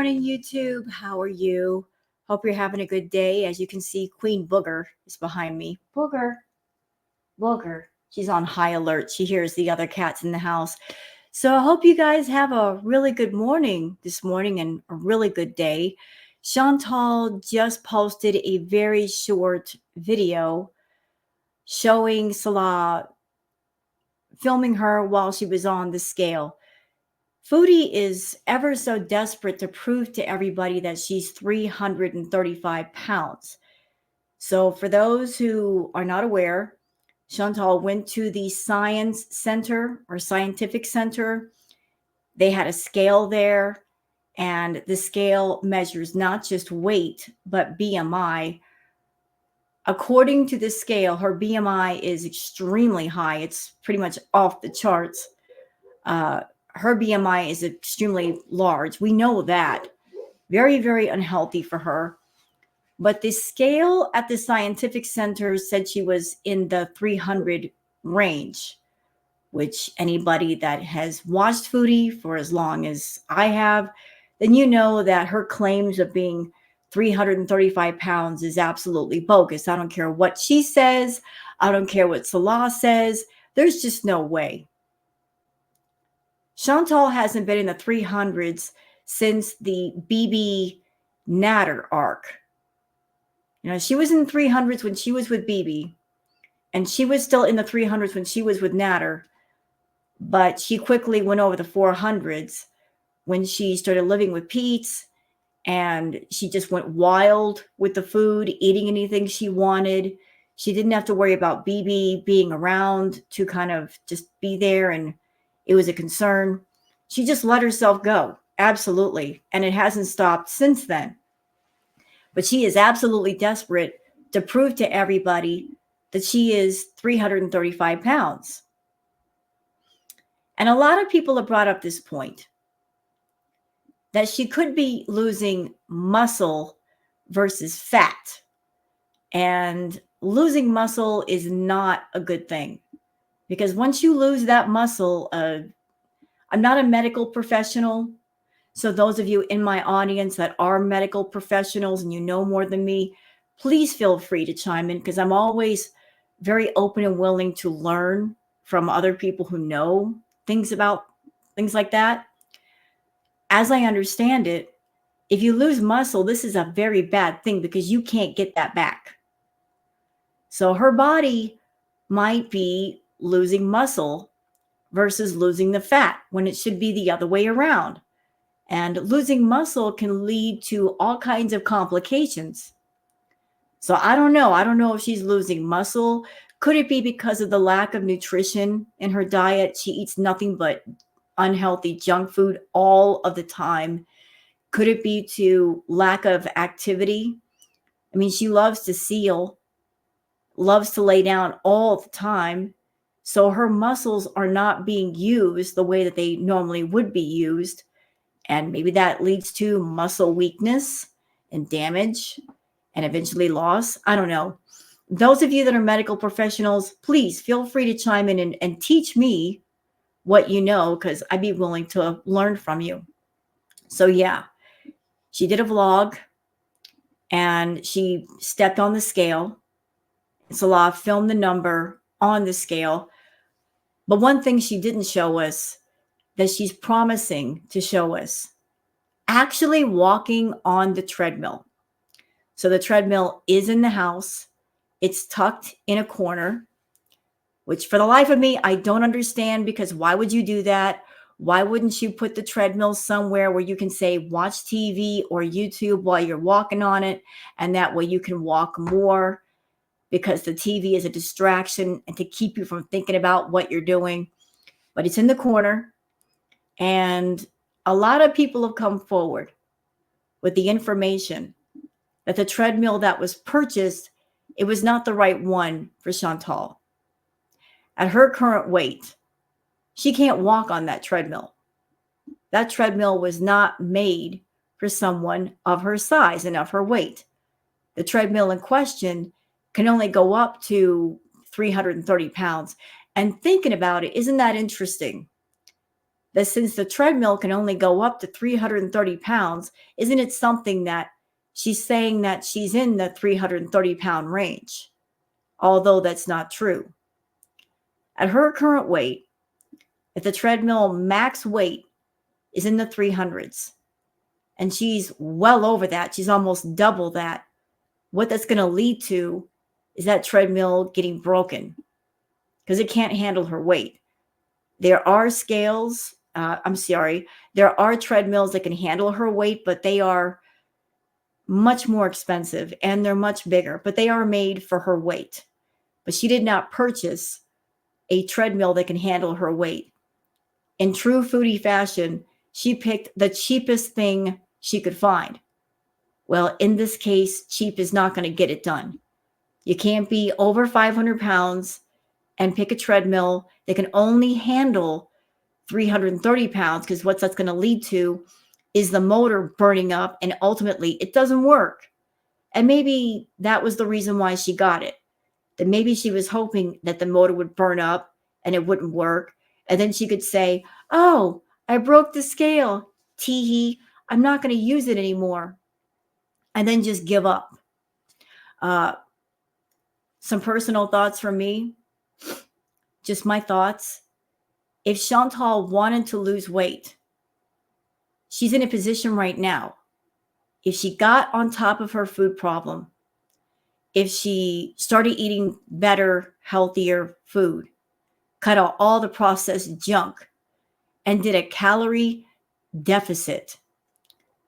morning, YouTube. How are you? Hope you're having a good day. As you can see, Queen Booger is behind me. Booger, Booger. She's on high alert. She hears the other cats in the house. So I hope you guys have a really good morning this morning and a really good day. Chantal just posted a very short video showing Salah filming her while she was on the scale. Fraudy is ever so desperate to prove to everybody that she's 335 pounds. So for those who are not aware, Chantal went to the science center or scientific center. They had a scale there, and the scale measures not just weight, but BMI. According to the scale, her BMI is extremely high. It's pretty much off the charts. Her BMI is extremely large. We know that. Very, very unhealthy for her. But the scale at the scientific center said she was in the 300 range, which anybody that has watched Fraudy for as long as I have, then you know that her claims of being 335 pounds is absolutely bogus. I don't care what she says. I don't care what Salah says. There's just no way. Chantal hasn't been in the 300s since the BB Natter arc. You know, she was in the 300s when she was with BB, and she was still in the 300s when she was with Natter, but she quickly went over the 400s when she started living with Pete's, and she just went wild with the food, eating anything she wanted. She didn't have to worry about BB being around to kind of just be there, and it was a concern. She just let herself go. Absolutely. And it hasn't stopped since then. But she is absolutely desperate to prove to everybody that she is 335 pounds. And a lot of people have brought up this point that she could be losing muscle versus fat. And losing muscle is not a good thing, because once you lose that muscle, I'm not a medical professional. So those of you in my audience that are medical professionals and you know more than me, please feel free to chime in, because I'm always very open and willing to learn from other people who know things about things like that. As I understand it, if you lose muscle, this is a very bad thing because you can't get that back. So her body might be losing muscle versus losing the fat when it should be the other way around. And losing muscle can lead to all kinds of complications. So I don't know. I don't know if she's losing muscle. Could it be because of the lack of nutrition in her diet? She eats nothing but unhealthy junk food all of the time. Could it be to lack of activity? I mean, she loves to seal, loves to lay down all the time. So her muscles are not being used the way that they normally would be used. And maybe that leads to muscle weakness and damage and eventually loss. I don't know. Those of you that are medical professionals, please feel free to chime in and teach me what you know, because I'd be willing to learn from you. So yeah, she did a vlog and she stepped on the scale. Salah filmed the number on the scale. But one thing she didn't show us that she's promising to show us, actually walking on the treadmill. So the treadmill is in the house. It's tucked in a corner, which for the life of me, I don't understand, because why would you do that? Why wouldn't you put the treadmill somewhere where you can say watch TV or YouTube while you're walking on it? And that way you can walk more, because the TV is a distraction and to keep you from thinking about what you're doing. But it's in the corner. And a lot of people have come forward with the information that the treadmill that was purchased, it was not the right one for Chantal. At her current weight, she can't walk on that treadmill. That treadmill was not made for someone of her size and of her weight. The treadmill in question can only go up to 330 pounds. And thinking about it, isn't that interesting? that since the treadmill can only go up to 330 pounds, isn't it something that she's saying that she's in the 330-pound range? Although that's not true. At her current weight, if the treadmill max weight is in the 300s, and she's well over that, she's almost double that, what that's going to lead to is that treadmill getting broken because it can't handle her weight. There are scales, there are treadmills that can handle her weight, but they are much more expensive and they're much bigger, but they are made for her weight. But she did not purchase a treadmill that can handle her weight. In true foodie fashion, she picked the cheapest thing she could find. Well, in this case, cheap is not going to get it done. You can't be over 500 pounds and pick a treadmill that can only handle 330 pounds, because what that's going to lead to is the motor burning up and ultimately it doesn't work. And maybe that was the reason why she got it. That maybe she was hoping that the motor would burn up and it wouldn't work. And then she could say, oh, I broke the scale. Tee-hee, I'm not going to use it anymore. And then just give up. Some personal thoughts from me. Just my thoughts. If Chantal wanted to lose weight, she's in a position right now. If she got on top of her food problem, if she started eating better, healthier food, cut out all the processed junk, and did a calorie deficit,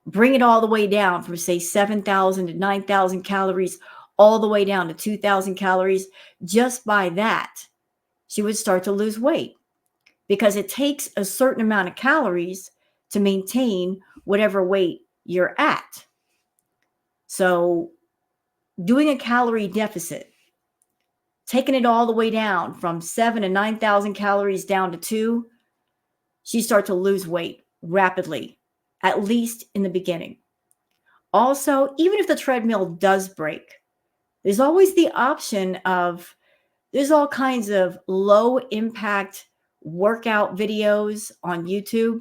bring it all the way down from, say, 7,000 to 9,000 calories, all the way down to 2,000 calories, just by that, she would start to lose weight. Because it takes a certain amount of calories to maintain whatever weight you're at. So doing a calorie deficit, taking it all the way down from 7 to 9,000 calories down to 2, she starts to lose weight rapidly, at least in the beginning. Also, even if the treadmill does break, there's always the option of, there's all kinds of low impact workout videos on YouTube.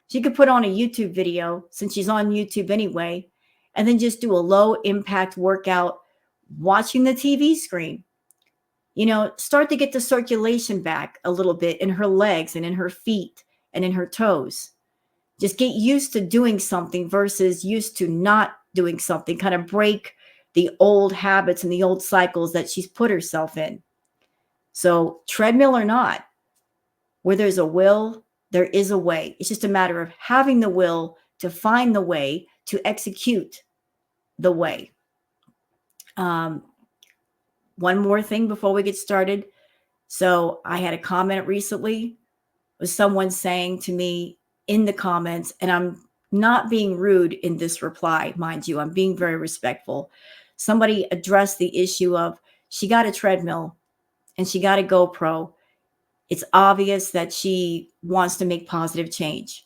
She could put on a YouTube video, since she's on YouTube anyway, and then just do a low impact workout watching the TV screen. You know, start to get the circulation back a little bit in her legs and in her feet and in her toes. Just get used to doing something versus used to not doing something. Kind of break the old habits and the old cycles that she's put herself in. So treadmill or not, where there's a will, there is a way. It's just a matter of having the will to find the way to execute the way. One more thing before we get started. So I had a comment recently with someone saying to me in the comments, and I'm not being rude in this reply, mind you, I'm being very respectful. Somebody addressed the issue of, she got a treadmill and she got a GoPro. It's obvious that she wants to make positive change.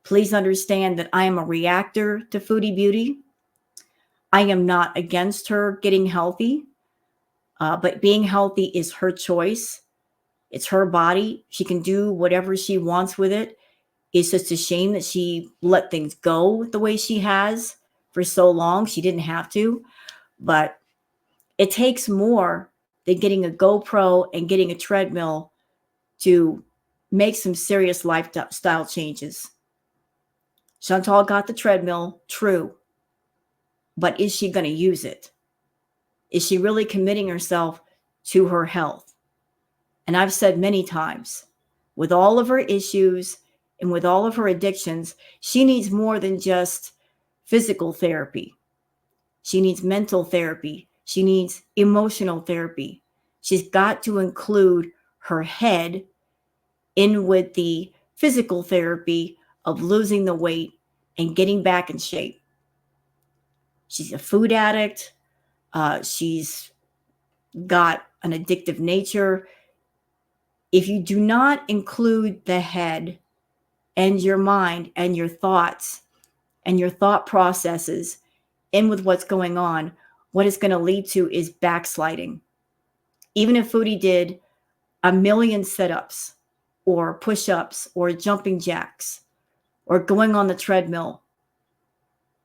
Please understand that I am a reactor to Foodie Beauty. I am not against her getting healthy, but being healthy is her choice. It's her body. She can do whatever she wants with it. It's just a shame that she let things go the way she has for so long. She didn't have to, but it takes more than getting a GoPro and getting a treadmill to make some serious lifestyle changes. Chantal got the treadmill, true, but is she going to use it? Is she really committing herself to her health? And I've said many times, with all of her issues and with all of her addictions, she needs more than just physical therapy. She needs mental therapy. She needs emotional therapy. She's got to include her head in with the physical therapy of losing the weight and getting back in shape. She's a food addict. She's got an addictive nature. If you do not include the head and your mind and your thoughts and your thought processes in with what's going on, what it's going to lead to is backsliding. Even if Foodie did 1 million sit-ups, or push-ups or jumping jacks or going on the treadmill.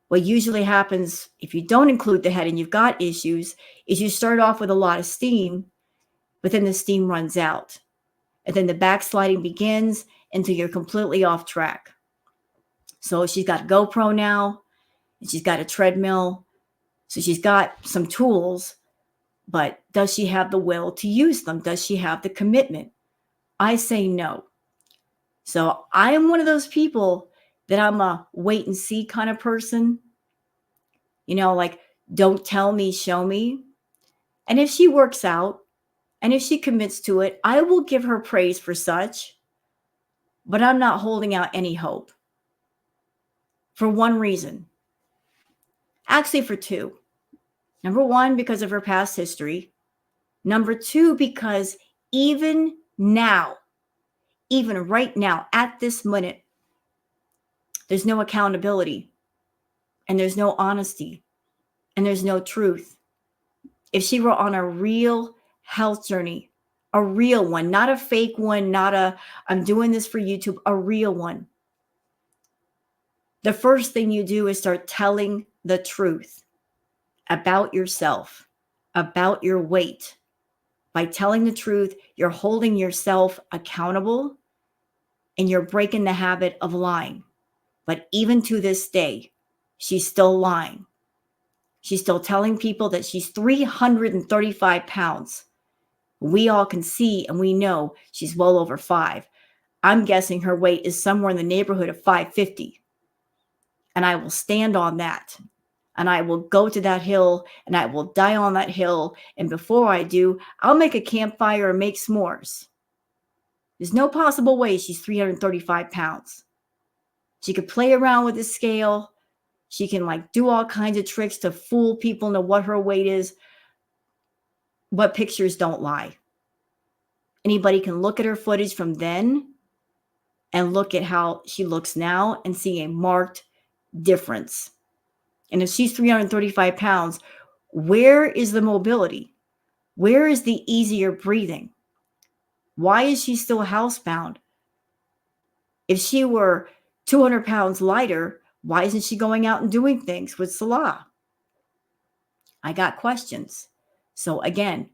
What usually happens if you don't include the head and you've got issues is you start off with a lot of steam, but then the steam runs out. And then the backsliding begins until you're completely off track. So she's got a GoPro now, and she's got a treadmill. So she's got some tools, but does she have the will to use them? Does she have the commitment? I say no. So I am one of those people that I'm a wait and see kind of person. Like, don't tell me, show me. And if she works out and if she commits to it, I will give her praise for such, but I'm not holding out any hope for one reason. Actually, for two. Number one, because of her past history. Number two, because even now, even right now, at this minute, there's no accountability and there's no honesty and there's no truth. If she were on a real health journey, a real one, not a fake one, not a, I'm doing this for YouTube, a real one, the first thing you do is start telling the truth about yourself, about your weight. By telling the truth, you're holding yourself accountable and you're breaking the habit of lying. But even to this day, she's still lying. She's still telling people that she's 335 pounds. We all can see and we know she's well over 5. I'm guessing her weight is somewhere in the neighborhood of 550. And I will stand on that. And I will go to that hill and I will die on that hill. And before I do, I'll make a campfire and make s'mores. There's no possible way she's 335 pounds. She could play around with the scale. She can do all kinds of tricks to fool people into what her weight is. But pictures don't lie. Anybody can look at her footage from then and look at how she looks now and see a marked difference. And if she's 335 pounds, where is the mobility? Where is the easier breathing? Why is she still housebound? If she were 200 pounds lighter, why isn't she going out and doing things with Salah? I got questions. So again,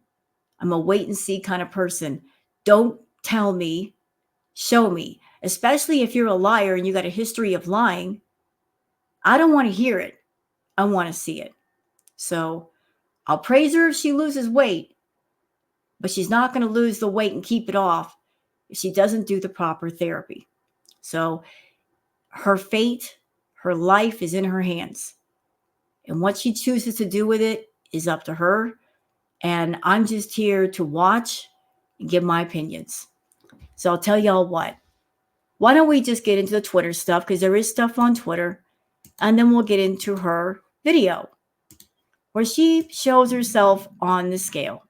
I'm a wait and see kind of person. Don't tell me, show me, especially if you're a liar and you got a history of lying. I don't want to hear it. I want to see it. So I'll praise her if she loses weight, but she's not going to lose the weight and keep it off if she doesn't do the proper therapy. So her fate, her life is in her hands. And what she chooses to do with it is up to her. And I'm just here to watch and give my opinions. So I'll tell y'all what. Why don't we just get into the Twitter stuff, because there is stuff on Twitter, and then we'll get into her video where she shows herself on the scale.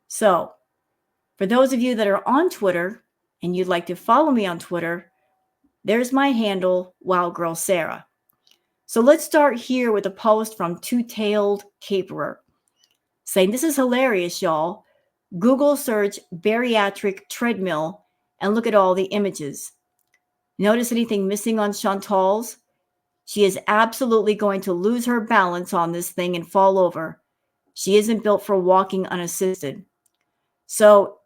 So for those of you that are on Twitter and you'd like to follow me on Twitter, there's my handle, WildGirlSarah. So let's start here with a post from Two-Tailed Caperer saying, "This is hilarious, y'all. Google search bariatric treadmill and look at all the images. Notice anything missing on Chantal's? She is absolutely going to lose her balance on this thing and fall over. She isn't built for walking unassisted." So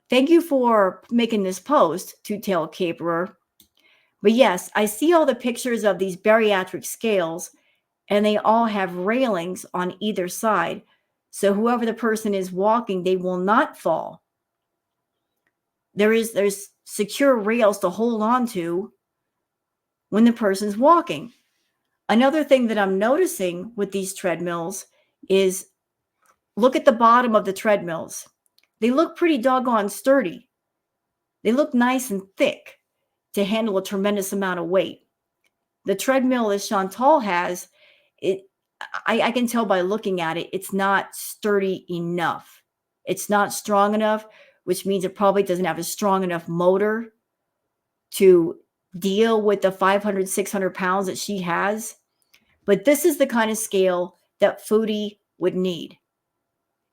thank you for making this post, Two-Tailed Caperer. But yes, I see all the pictures of these bariatric scales, and they all have railings on either side. So whoever the person is walking, they will not fall. There's secure rails to hold on to when the person's walking. Another thing that I'm noticing with these treadmills is look at the bottom of the treadmills. They look pretty doggone sturdy. They look nice and thick to handle a tremendous amount of weight. The treadmill that Chantal has, I can tell by looking at it, it's not sturdy enough. It's not strong enough, which means it probably doesn't have a strong enough motor to deal with the 500, 600 pounds that she has. But this is the kind of scale that Fraudy would need.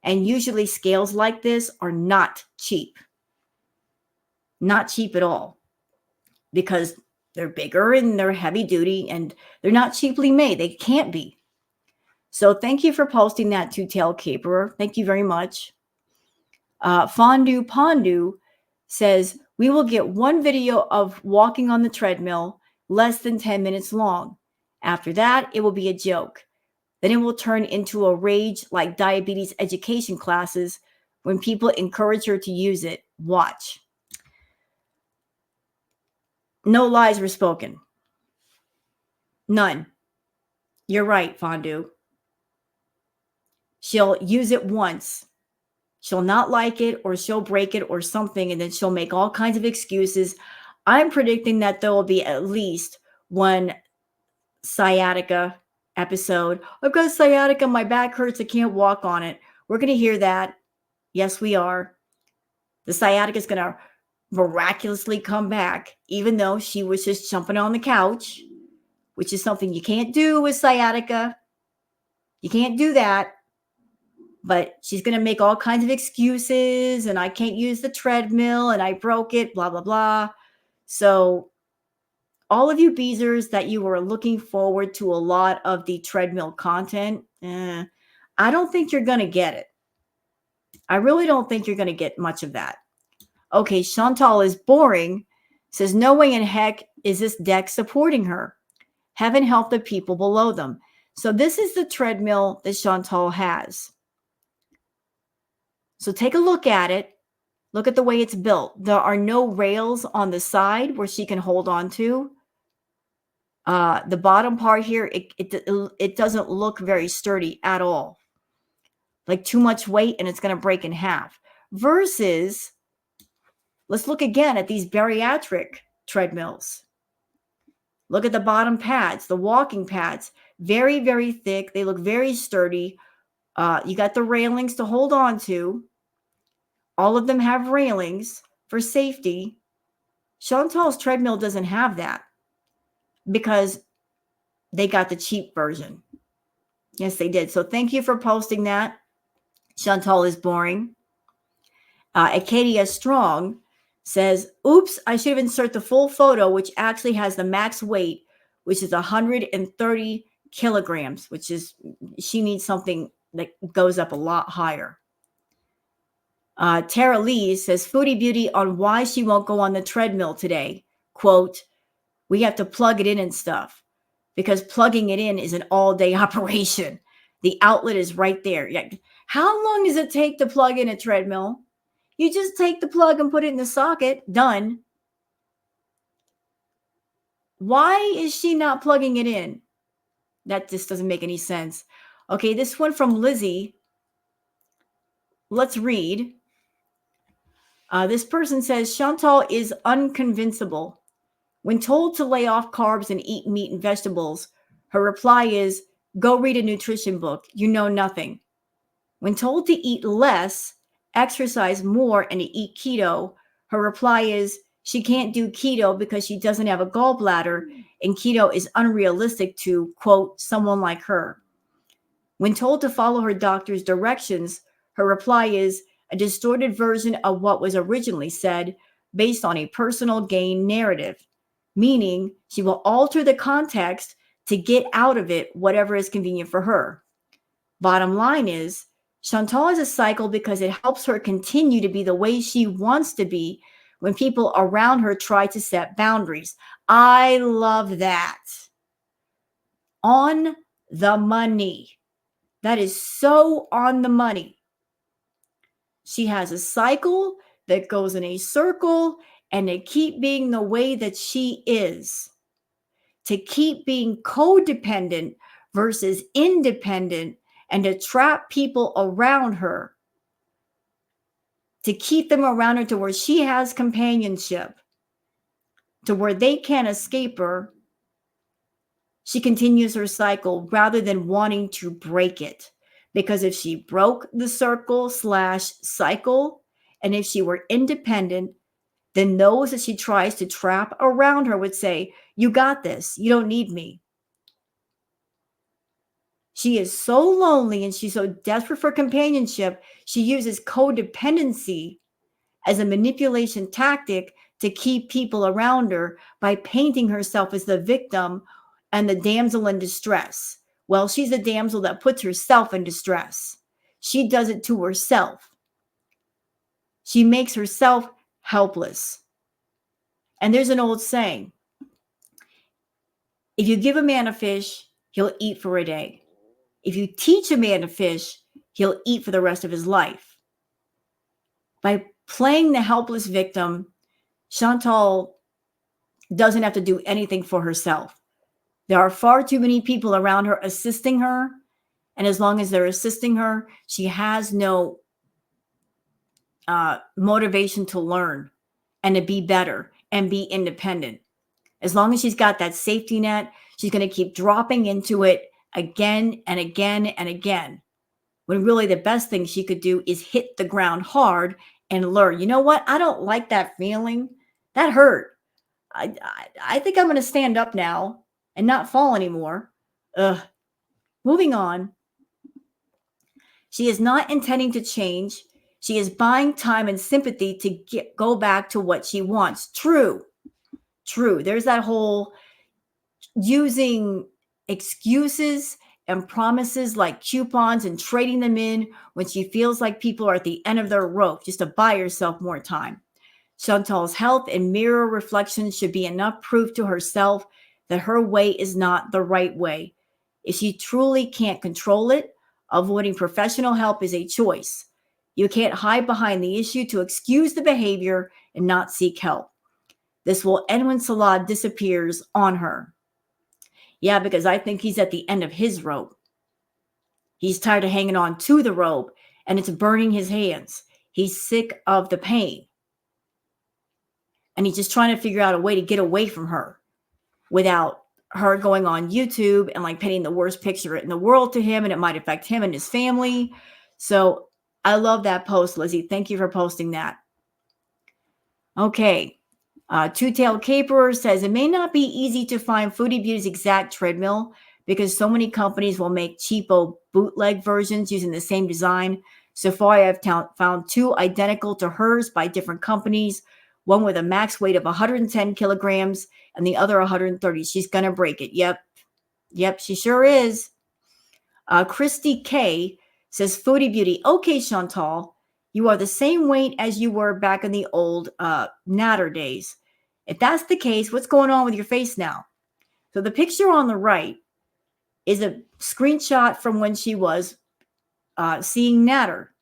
And usually scales like this are not cheap. Not cheap at all, because they're bigger and they're heavy duty and they're not cheaply made. They can't be. So thank you for posting that, Two Tail Caperer. Thank you very much. Fondue Pondu says, we will get one video of walking on the treadmill, less than 10 minutes long. After that, it will be a joke. Then it will turn into a rage like diabetes education classes when people encourage her to use it. Watch. No lies were spoken. None. You're right, Fondue. She'll use it once. She'll not like it, or she'll break it or something, and then she'll make all kinds of excuses. I'm predicting that there will be at least one sciatica episode. I've got sciatica, my back hurts, I can't walk on it. We're going to hear that. Yes, we are. The sciatica is going to miraculously come back, even though she was just jumping on the couch, which is something you can't do with sciatica. You can't do that. But she's going to make all kinds of excuses, and I can't use the treadmill, and I broke it, blah, blah, blah. So all of you Beezers that you were looking forward to a lot of the treadmill content, I don't think you're going to get it. I really don't think you're going to get much of that. Okay, Chantal is boring, says, no way in heck is this deck supporting her. Heaven help the people below them. So this is the treadmill that Chantal has. So take a look at it. Look at the way it's built. There are no rails on the side where she can hold on to. The bottom part here, it doesn't look very sturdy at all. Like too much weight and it's going to break in half. Versus, let's look again at these bariatric treadmills. Look at the bottom pads, the walking pads. Very, very thick. They look very sturdy. You got the railings to hold on to. All of them have railings for safety. Chantal's treadmill doesn't have that because they got the cheap version. Yes, they did. So thank you for posting that. Chantal is boring. Acadia Strong says, oops, I should have inserted the full photo, which actually has the max weight, which is 130 kilograms, which is, she needs something that goes up a lot higher. Tara Lee says, Foodie Beauty on why she won't go on the treadmill today. Quote, we have to plug it in and stuff because plugging it in is an all-day operation. The outlet is right there. How long does it take to plug in a treadmill? You just take the plug and put it in the socket. Done. Why is she not plugging it in? That just doesn't make any sense. Okay, this one from Lizzie. Let's read. This person says, Chantal is unconvincible. When told to lay off carbs and eat meat and vegetables, her reply is, go read a nutrition book. You know nothing. When told to eat less, exercise more, and to eat keto, her reply is, she can't do keto because she doesn't have a gallbladder, and keto is unrealistic to, quote, someone like her. When told to follow her doctor's directions, her reply is a distorted version of what was originally said based on a personal gain narrative, meaning she will alter the context to get out of it whatever is convenient for her. Bottom line is, Chantal is a cycle because it helps her continue to be the way she wants to be when people around her try to set boundaries. I love that. On the money. That is so on the money. She has a cycle that goes in a circle, and to keep being the way that she is, to keep being codependent versus independent, and to trap people around her, to keep them around her to where she has companionship, to where they can't escape her. She continues her cycle rather than wanting to break it. Because if she broke the circle/cycle, and if she were independent, then those that she tries to trap around her would say, you got this. You don't need me. She is so lonely and she's so desperate for companionship. She uses codependency as a manipulation tactic to keep people around her by painting herself as the victim and the damsel in distress. Well, she's the damsel that puts herself in distress. She does it to herself. She makes herself helpless. And there's an old saying, if you give a man a fish, he'll eat for a day. If you teach a man to fish, he'll eat for the rest of his life. By playing the helpless victim, Chantal doesn't have to do anything for herself. There are far too many people around her assisting her. And as long as they're assisting her, she has no motivation to learn and to be better and be independent. As long as she's got that safety net, she's going to keep dropping into it again and again and again. When really the best thing she could do is hit the ground hard and learn. You know what? I don't like that feeling. That hurt. I think I'm going to stand up now and not fall anymore. Moving on. She is not intending to change. She is buying time and sympathy to go back to what she wants. True. There's that whole using excuses and promises like coupons and trading them in when she feels like people are at the end of their rope just to buy herself more time. Chantal's health and mirror reflections should be enough proof to herself that her way is not the right way. If she truly can't control it, avoiding professional help is a choice. You can't hide behind the issue to excuse the behavior and not seek help. This will end when Salah disappears on her. Yeah, because I think he's at the end of his rope. He's tired of hanging on to the rope and it's burning his hands. He's sick of the pain. And he's just trying to figure out a way to get away from her without her going on YouTube and like painting the worst picture in the world to him, and it might affect him and his family. So I love that post, Lizzie. Thank you for posting that. Okay. Two-Tailed Caperer says, it may not be easy to find Foodie Beauty's exact treadmill because so many companies will make cheapo bootleg versions using the same design. So far, I have found two identical to hers by different companies, one with a max weight of 110 kilograms and the other 130. She's going to break it. Yep, she sure is. Christy K says, Foodie Beauty, okay, Chantal, you are the same weight as you were back in the old Natter days. If that's the case, what's going on with your face now? So the picture on the right is a screenshot from when she was seeing Natter.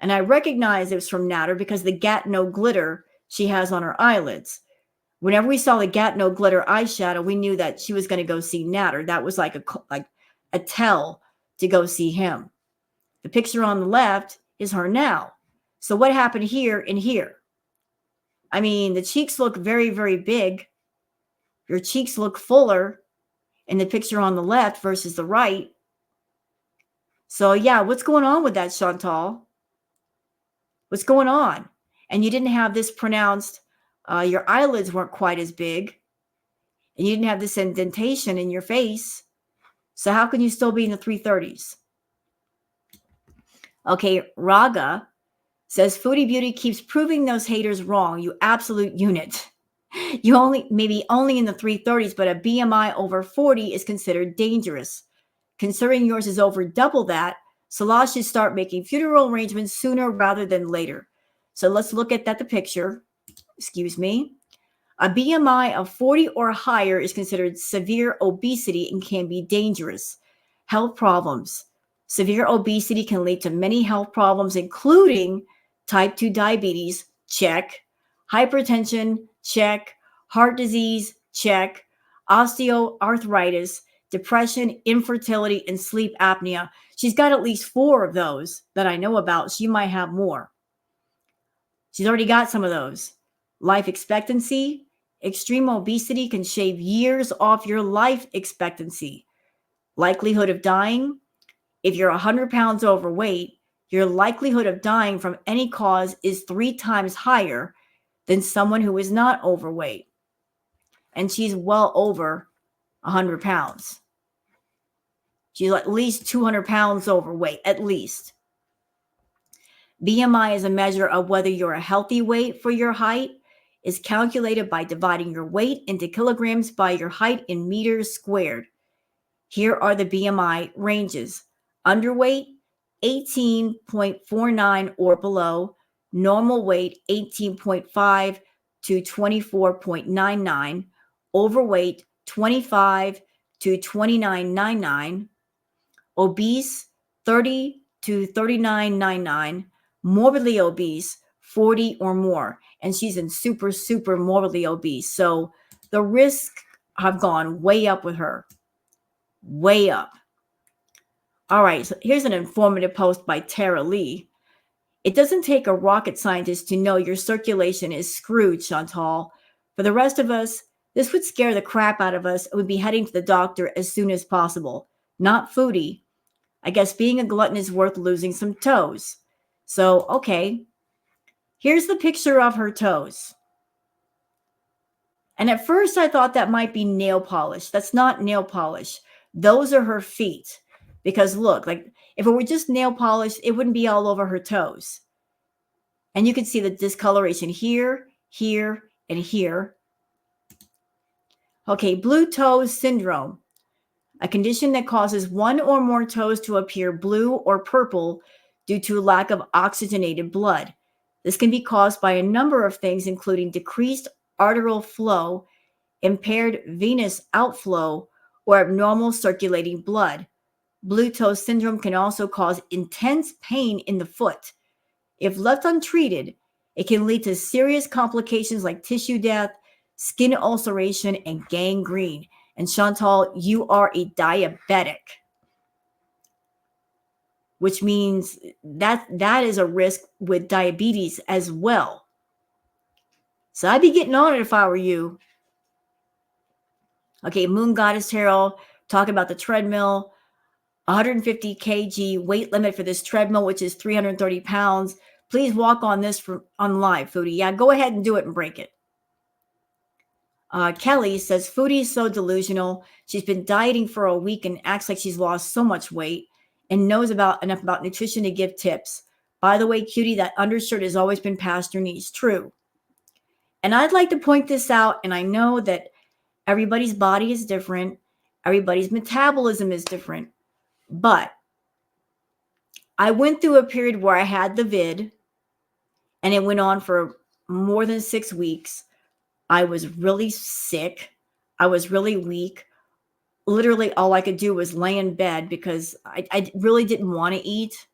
And I recognize it was from Natter because the Gat No Glitter she has on her eyelids. Whenever we saw the Gat No Glitter eyeshadow, we knew that she was going to go see Natter. That was like a tell to go see him. The picture on the left is her now. So what happened here and here? I mean, the cheeks look very, very big. Your cheeks look fuller in the picture on the left versus the right. So yeah, what's going on with that, Chantal? What's going on? And you didn't have this pronounced, your eyelids weren't quite as big. And you didn't have this indentation in your face. So how can you still be in the 330s? Okay, Raga says, Foodie Beauty keeps proving those haters wrong, you absolute unit. You maybe only in the 330s, but a BMI over 40 is considered dangerous. Considering yours is over double that, Salah should start making funeral arrangements sooner rather than later. So let's look at the picture. Excuse me. A BMI of 40 or higher is considered severe obesity and can be dangerous. Health problems. Severe obesity can lead to many health problems, including type 2 diabetes, check. Hypertension, check. Heart disease, check. Osteoarthritis, depression, infertility, and sleep apnea. She's got at least 4 of those that I know about. She might have more. She's already got some of those. Life expectancy. Extreme obesity can shave years off your life expectancy. Likelihood of dying. If you're 100 pounds overweight, your likelihood of dying from any cause is 3 times higher than someone who is not overweight. And she's well over 100 pounds. She's at least 200 pounds overweight, at least. BMI is a measure of whether you're a healthy weight for your height. is calculated by dividing your weight into kilograms by your height in meters squared. Here are the BMI ranges. Underweight, 18.49 or below. Normal weight, 18.5 to 24.99. Overweight, 25 to 29.99. Obese, 30 to 39.99. Morbidly obese, 40 or more. And she's in super, super morbidly obese. So the risks have gone way up with her. Way up. All right, so here's an informative post by Tara Lee. It doesn't take a rocket scientist to know your circulation is screwed, Chantal. For the rest of us, this would scare the crap out of us and we'd be heading to the doctor as soon as possible. Not foodie. I guess being a glutton is worth losing some toes. So, okay. Here's the picture of her toes. And at first I thought that might be nail polish. That's not nail polish. Those are her feet. Because look, like if it were just nail polish, it wouldn't be all over her toes. And you can see the discoloration here, here, and here. Okay, blue toe syndrome, a condition that causes one or more toes to appear blue or purple due to lack of oxygenated blood. This can be caused by a number of things, including decreased arterial flow, impaired venous outflow, or abnormal circulating blood. Blue toe syndrome can also cause intense pain in the foot. If left untreated, it can lead to serious complications like tissue death, skin ulceration, and gangrene. And Chantal, you are a diabetic, which means that is a risk with diabetes as well. So I'd be getting on it if I were you. Okay, Moon Goddess Tarot, talk about the treadmill. 150 kg weight limit for this treadmill, which is 330 pounds. Please walk on this on live, Foodie. Yeah, go ahead and do it and break it. Kelly says, Foodie is so delusional. She's been dieting for a week and acts like she's lost so much weight and knows enough about nutrition to give tips. By the way, cutie, that undershirt has always been past your knees. True. And I'd like to point this out, and I know that everybody's body is different. Everybody's metabolism is different. But I went through a period where I had the vid, and it went on for more than 6 weeks. I was really sick. I was really weak. Literally, all I could do was lay in bed because I really didn't want to eat.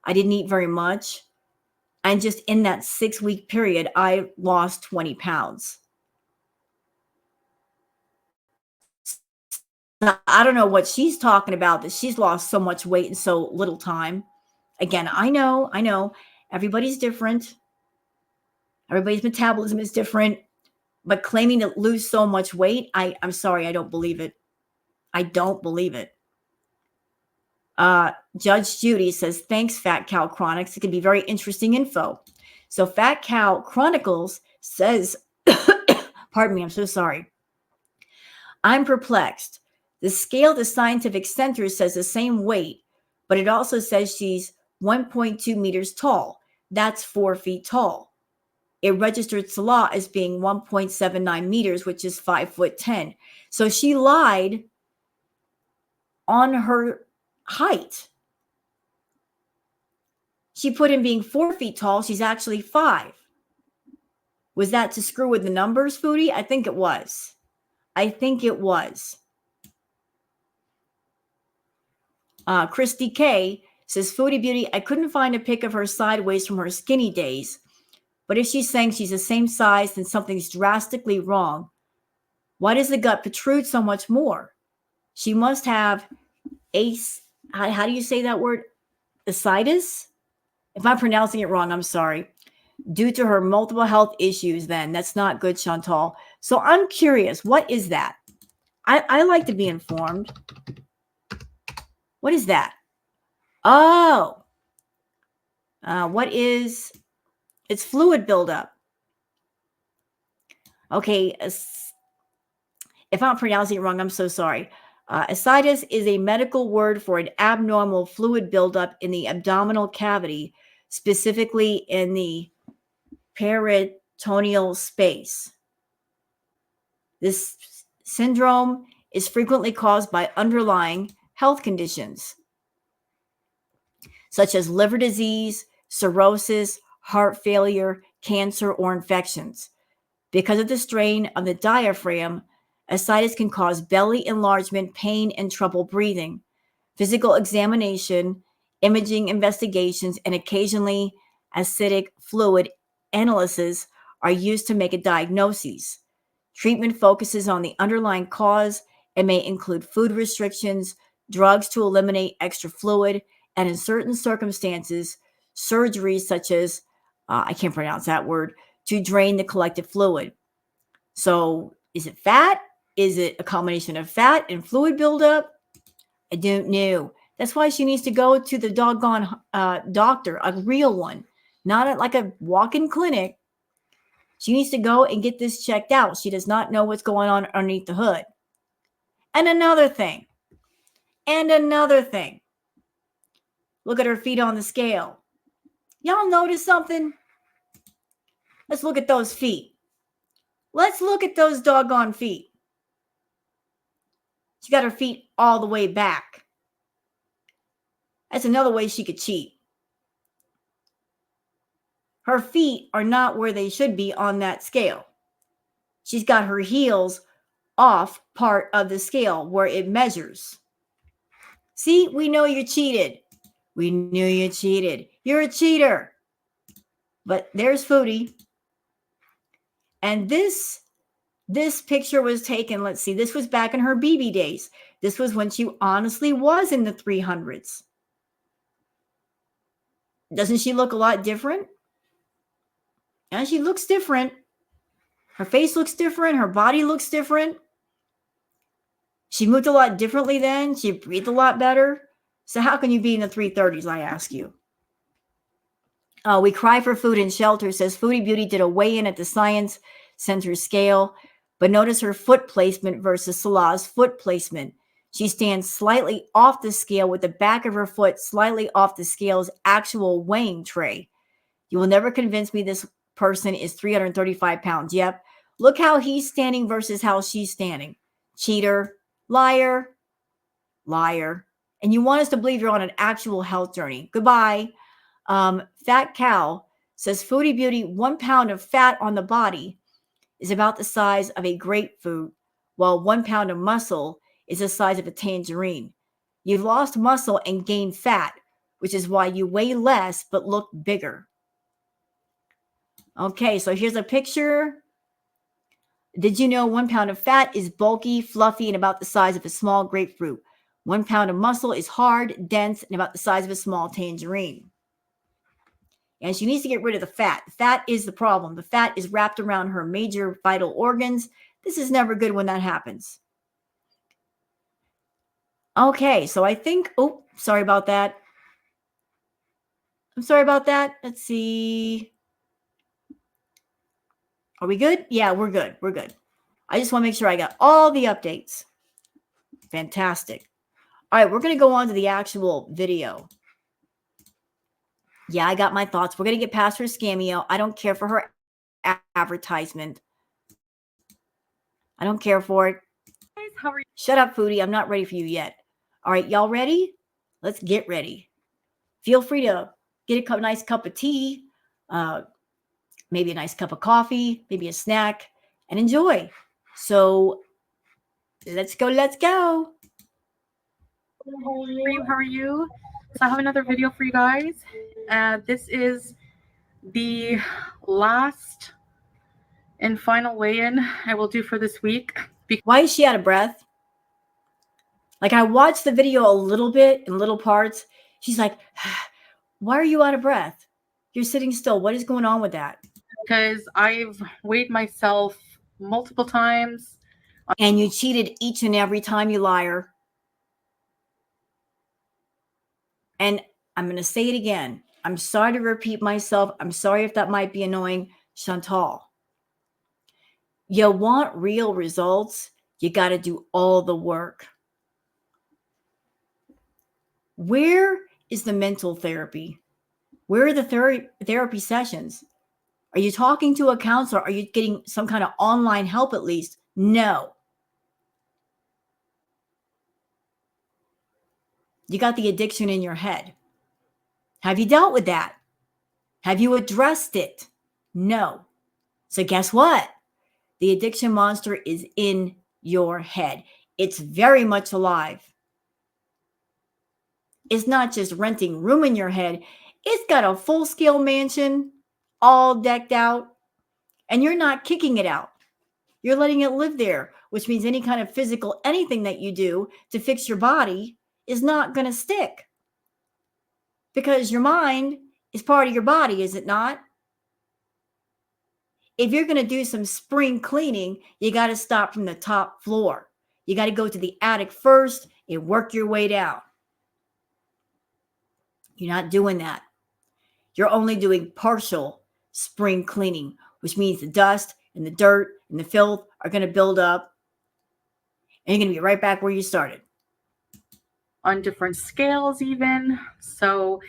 I didn't eat very much. And just in that 6-week period, I lost 20 pounds. I don't know what she's talking about, that she's lost so much weight in so little time. Again, I know. Everybody's different. Everybody's metabolism is different. But claiming to lose so much weight, I'm sorry, I don't believe it. I don't believe it. Judge Judy says, thanks, Fat Cow Chronics. It can be very interesting info. So Fat Cow Chronicles says, pardon me, I'm so sorry. I'm perplexed. The scale the scientific center says the same weight, but it also says she's 1.2 meters tall. That's 4 feet tall. It registered Salah as being 1.79 meters, which is 5'10". So she lied on her height. She put in being 4 feet tall. She's actually 5. Was that to screw with the numbers, Foodie? I think it was. Christy K says, Foodie Beauty, I couldn't find a pic of her sideways from her skinny days. But if she's saying she's the same size, then something's drastically wrong. Why does the gut protrude so much more? She must have how do you say that word? Ascites? If I'm pronouncing it wrong, I'm sorry. Due to her multiple health issues, then. That's not good, Chantal. So I'm curious, what is that? I like to be informed. What is that? Oh. It's fluid buildup. Okay. If I'm pronouncing it wrong, I'm so sorry. Ascites is a medical word for an abnormal fluid buildup in the abdominal cavity, specifically in the peritoneal space. This syndrome is frequently caused by underlying health conditions such as liver disease, cirrhosis, heart failure, cancer, or infections. Because of the strain of the diaphragm, ascites can cause belly enlargement, pain, and trouble breathing. Physical examination, imaging investigations, and occasionally acidic fluid analysis are used to make a diagnosis. Treatment focuses on the underlying cause and may include food restrictions, drugs to eliminate extra fluid, and in certain circumstances, surgeries such as, I can't pronounce that word, to drain the collected fluid. So is it fat? Is it a combination of fat and fluid buildup? I don't know. That's why she needs to go to the doggone doctor, a real one, not like a walk-in clinic. She needs to go and get this checked out. She does not know what's going on underneath the hood. And another thing. Look at her feet on the scale. Y'all notice something? Let's look at those feet. Let's look at those doggone feet. She got her feet all the way back. That's another way she could cheat. Her feet are not where they should be on that scale. She's got her heels off part of the scale where it measures. See, we know you cheated. We knew you cheated. You're a cheater. But there's Fraudy. And this picture was taken, let's see, this was back in her BB days. This was when she honestly was in the 300s. Doesn't she look a lot different? Yeah, she looks different. Her face looks different. Her body looks different. She moved a lot differently then. She breathed a lot better. So how can you be in the 330s, I ask you? We cry for food and shelter, says Foodie Beauty did a weigh-in at the Science Center scale, but notice her foot placement versus Salah's foot placement. She stands slightly off the scale with the back of her foot slightly off the scale's actual weighing tray. You will never convince me this person is 335 pounds. Yep. Look how he's standing versus how she's standing. Cheater, liar, liar. And you want us to believe you're on an actual health journey. Goodbye. Fat Cow says Foodie Beauty, 1 pound of fat on the body is about the size of a grapefruit, while 1 pound of muscle is the size of a tangerine. You've lost muscle and gained fat, which is why you weigh less but look bigger. Okay, so here's a picture. Did you know 1 pound of fat is bulky, fluffy, and about the size of a small grapefruit? 1 pound of muscle is hard, dense, and about the size of a small tangerine. And she needs to get rid of the fat. Fat is the problem. The fat is wrapped around her major vital organs. This is never good when that happens. Okay, so I think, oh, sorry about that. I'm sorry about that. Let's see. Are we good? Yeah, we're good. We're good. I just want to make sure I got all the updates. Fantastic. All right, we're going to go on to the actual video. Yeah, I got my thoughts. We're going to get past her scameo. I don't care for her advertisement. I don't care for it. How are you? Shut up, Foodie. I'm not ready for you yet. All right, y'all ready? Let's get ready. Feel free to get a nice cup of tea, maybe a nice cup of coffee, maybe a snack, and enjoy. So let's go. Let's go. How are you? So I have another video for you guys. This is the last and final weigh-in I will do for this week. Why is she out of breath? Like, I watched the video a little bit in little parts. She's like, why are you out of breath? You're sitting still. What is going on with that? Because I've weighed myself multiple times. And you cheated each and every time, you liar. And I'm going to say it again. I'm sorry to repeat myself. I'm sorry if that might be annoying. Chantal, you want real results, you got to do all the work. Where is the mental therapy? Where are the therapy sessions? Are you talking to a counselor? Are you getting some kind of online help at least? No. You got the addiction in your head. Have you dealt with that? Have you addressed it? No. So guess what? The addiction monster is in your head. It's very much alive. It's not just renting room in your head. It's got a full-scale mansion, all decked out, and you're not kicking it out. You're letting it live there, which means any kind of physical anything that you do to fix your body is not going to stick. Because your mind is part of your body, is it not? If you're going to do some spring cleaning, you got to start from the top floor. You got to go to the attic first and work your way down. You're not doing that. You're only doing partial spring cleaning, which means the dust and the dirt and the filth are going to build up, and you're going to be right back where you started. On different scales even. So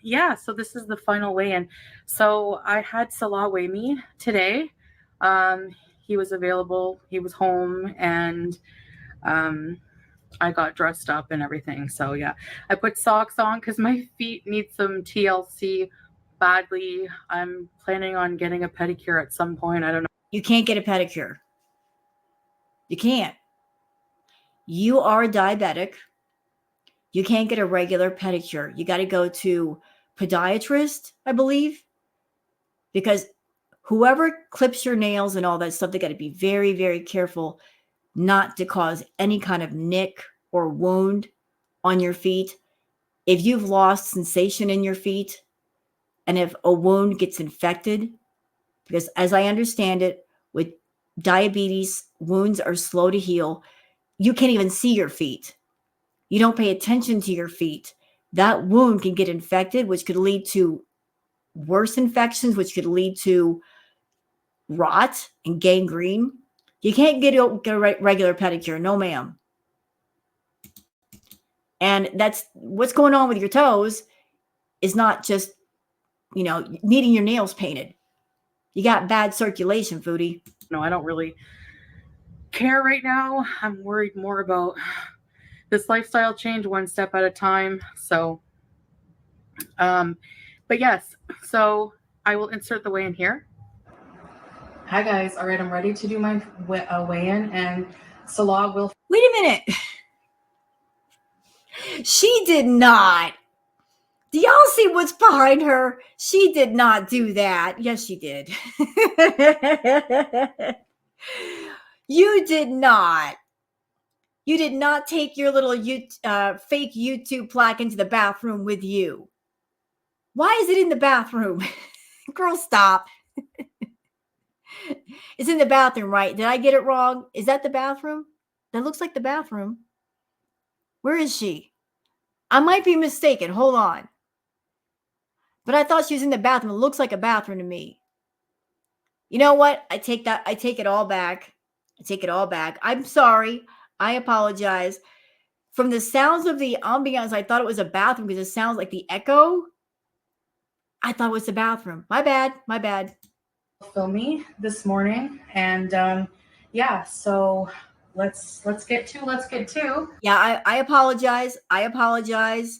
yeah, so this is the final weigh-in. So I had Salah weigh me today. He was available, he was home, and I got dressed up and everything. So yeah, I put socks on because my feet need some TLC badly. I'm planning on getting a pedicure at some point. I don't know. You can't get a pedicure. You can't. You are diabetic. You can't get a regular pedicure. You got to go to podiatrist, I believe, because whoever clips your nails and all that stuff, they got to be very, very careful not to cause any kind of nick or wound on your feet. If you've lost sensation in your feet and if a wound gets infected, because as I understand it, with diabetes, wounds are slow to heal. You can't even see your feet. You don't pay attention to your feet. That wound can get infected, which could lead to worse infections, which could lead to rot and gangrene. You can't get a regular pedicure. No, ma'am. And that's what's going on with your toes is not just, needing your nails painted. You got bad circulation, Foodie. No, I don't really care right now. I'm worried more about this lifestyle change one step at a time. So, but yes, so I will insert the weigh-in here. Hi guys. All right, I'm ready to do my weigh-in, and Salah will. Wait a minute. She did not. Do y'all see what's behind her? She did not do that. Yes, she did. You did not. You did not take your little fake YouTube plaque into the bathroom with you. Why is it in the bathroom? Girl, stop. It's in the bathroom, right? Did I get it wrong? Is that the bathroom? That looks like the bathroom. Where is she? I might be mistaken. Hold on. But I thought she was in the bathroom. It looks like a bathroom to me. You know what? I take it all back. I take it all back. I'm sorry. I apologize. From the sounds of the ambiance, I thought it was a bathroom because it sounds like the echo. I thought it was the bathroom. My bad. My bad. Film me this morning, and yeah, so let's get to. Yeah, I apologize. I apologize.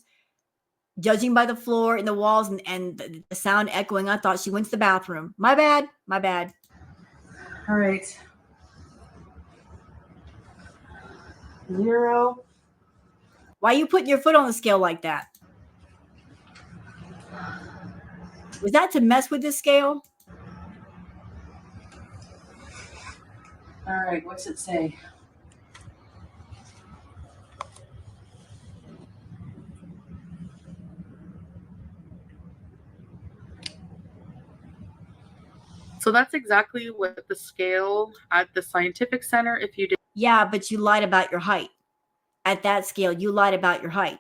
Judging by the floor and the walls and the sound echoing, I thought she went to the bathroom. My bad. My bad. All right. 0. Why are you putting your foot on the scale like that? Was that to mess with this scale? All right, what's it say? So that's exactly what the scale at the scientific center, if you did. Yeah, but you lied about your height. At that scale, you lied about your height.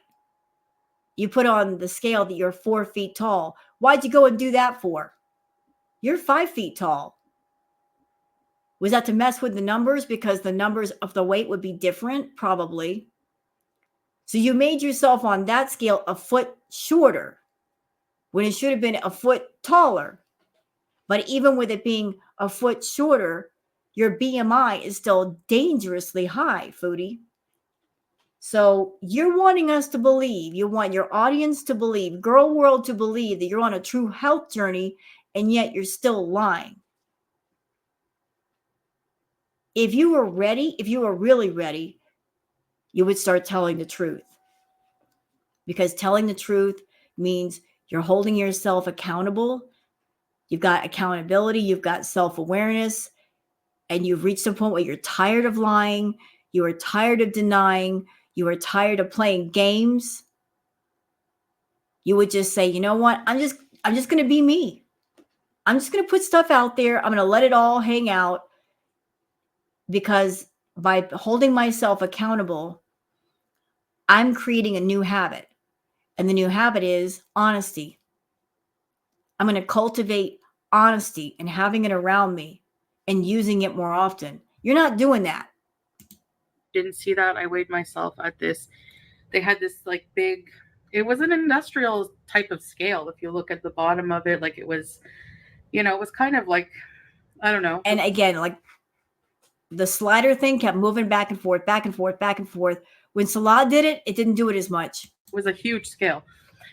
You put on the scale that you're 4 feet tall. Why'd you go and do that for? You're 5 feet tall. Was that to mess with the numbers because the numbers of the weight would be different? Probably. So you made yourself on that scale a foot shorter when it should have been a foot taller. But even with it being a foot shorter, your BMI is still dangerously high, Foodie. So you're wanting us to believe, you want your audience to believe, girl world to believe that you're on a true health journey, and yet you're still lying. If you were ready, if you were really ready, you would start telling the truth. Because telling the truth means you're holding yourself accountable. You've got accountability, you've got self-awareness, and you've reached a point where you're tired of lying, you are tired of denying, you are tired of playing games. You would just say, you know what? I'm just going to be me. I'm just going to put stuff out there. I'm going to let it all hang out, because by holding myself accountable, I'm creating a new habit. And the new habit is honesty. I'm going to cultivate honesty and having it around me and using it more often. You're not doing that. Didn't see that. I weighed myself at this. They had this like big, it was an industrial type of scale. If you look at the bottom of it, like it was, it was kind of like, I don't know. And again, like the slider thing kept moving back and forth, back and forth, back and forth. When Salah did it, it didn't do it as much. It was a huge scale.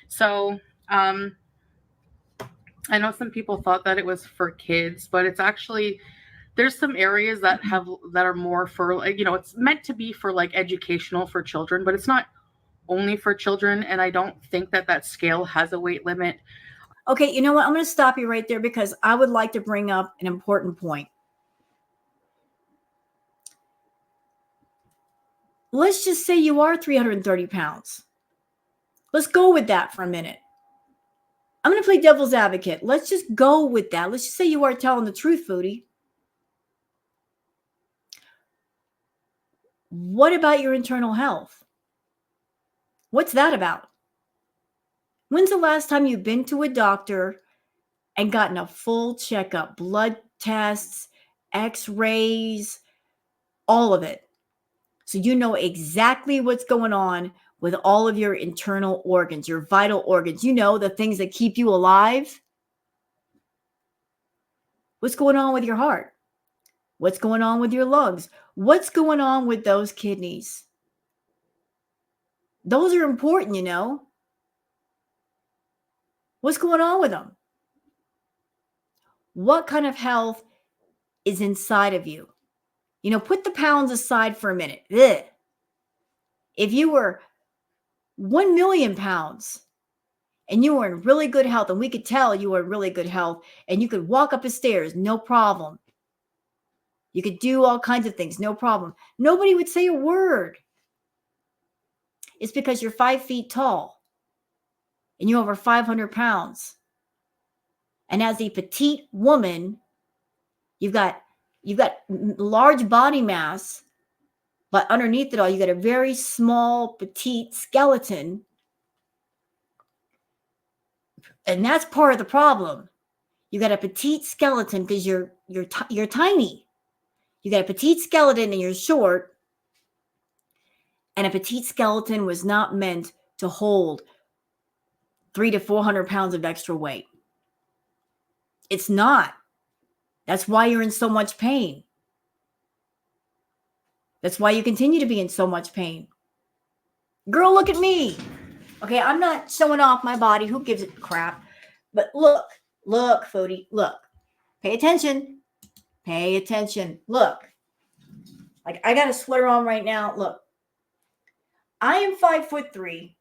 So, I know some people thought that it was for kids, but it's actually, there's some areas that are more for like, it's meant to be for like educational for children, but it's not only for children. And I don't think that scale has a weight limit. Okay, you know what? I'm going to stop you right there because I would like to bring up an important point. Let's just say you are 330 pounds. Let's go with that for a minute. I'm going to play devil's advocate. Let's just go with that. Let's just say you are telling the truth, Foodie. What about your internal health? What's that about? When's the last time you've been to a doctor and gotten a full checkup, blood tests, x-rays, all of it? So you know exactly what's going on with all of your internal organs, your vital organs. You know the things that keep you alive. What's going on with your heart? What's going on with your lungs? What's going on with those kidneys? Those are important, you know. What's going on with them? What kind of health is inside of you? You know, put the pounds aside for a minute. Ugh. If you were 1 million pounds and you were in really good health, and we could tell you were in really good health, and you could walk up the stairs, no problem. You could do all kinds of things, no problem. Nobody would say a word. It's because you're 5 feet tall and you're over 500 pounds. And as a petite woman, you've got large body mass, but underneath it all, you got a very small, petite skeleton. And that's part of the problem. You got a petite skeleton because you're tiny. You got a petite skeleton and you're short. And a petite skeleton was not meant to hold 300 to 400 pounds of extra weight. It's not. That's why you're in so much pain. That's why you continue to be in so much pain. Girl, look at me. Okay, I'm not showing off my body. Who gives a crap? But look, Foodie, look. Pay attention. Pay attention. Look. Like, I got a sweater on right now. Look. I am 5'3".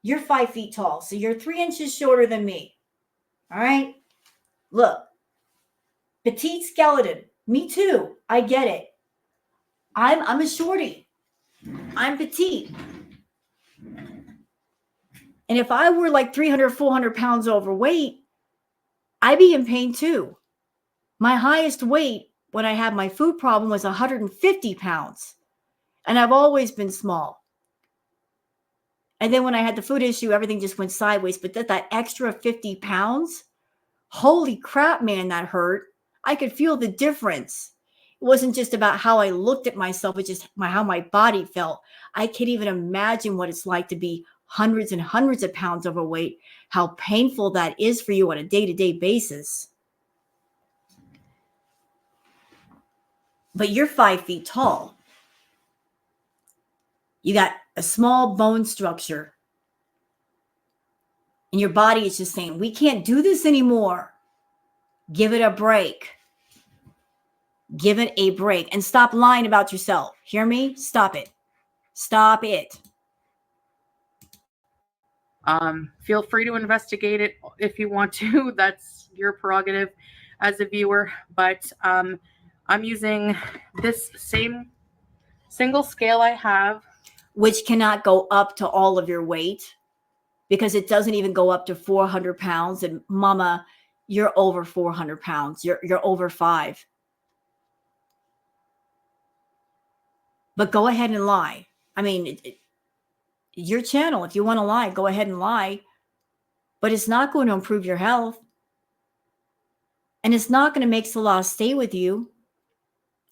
You're 5 feet tall. So you're 3 inches shorter than me. All right? Look. Petite skeleton. Me too. I get it. I'm a shorty. I'm petite. And if I were like 300, 400 pounds overweight, I'd be in pain too. My highest weight when I had my food problem was 150 pounds. And I've always been small. And then when I had the food issue, everything just went sideways. But that extra 50 pounds, holy crap, man, that hurt. I could feel the difference. It wasn't just about how I looked at myself, it's just how my body felt. I can't even imagine what it's like to be hundreds and hundreds of pounds overweight, how painful that is for you on a day-to-day basis. But you're 5 feet tall. You got a small bone structure. And your body is just saying, we can't do this anymore. Give it a break. Give it a break. And stop lying about yourself. Hear me? Stop it. Stop it. Feel free to investigate it if you want to. That's your prerogative as a viewer. But I'm using this same single scale I have, which cannot go up to all of your weight because it doesn't even go up to 400 pounds. And mama, you're over 400 pounds. You're over 5. But go ahead and lie. I mean, your channel. If you want to lie, go ahead and lie. But it's not going to improve your health. And it's not going to make Salah stay with you.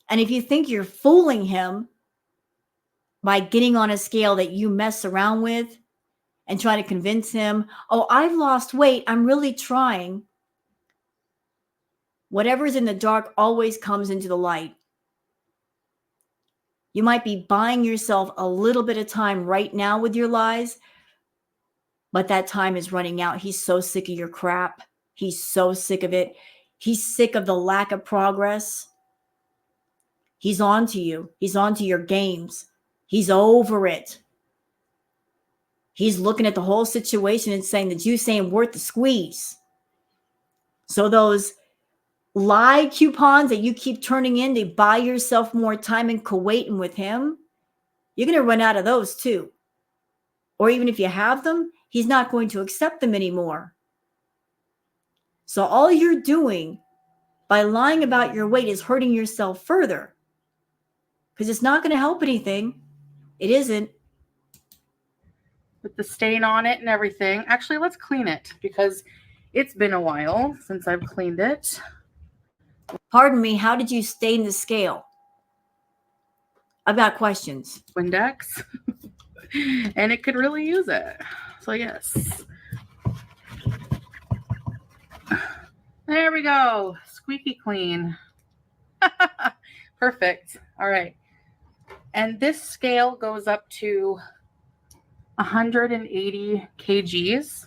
And if you think you're fooling him by getting on a scale that you mess around with and try to convince him, oh, I've lost weight, I'm really trying. Whatever's in the dark always comes into the light. You might be buying yourself a little bit of time right now with your lies, but that time is running out. He's so sick of your crap. He's so sick of it. He's sick of the lack of progress. He's on to you. He's on to your games. He's over it. He's looking at the whole situation and saying the juice ain't worth the squeeze. So those lie coupons that you keep turning in to buy yourself more time in Kuwait and with him, you're going to run out of those too. Or even if you have them, he's not going to accept them anymore. So all you're doing by lying about your weight is hurting yourself further because it's not going to help anything. It isn't. with the stain on it and everything. Actually, let's clean it because it's been a while since I've cleaned it. Pardon me, how did you stain the scale? I've got questions. Windex. And it could really use it. So yes. There we go. Squeaky clean. Perfect. All right. And this scale goes up to 180 kgs.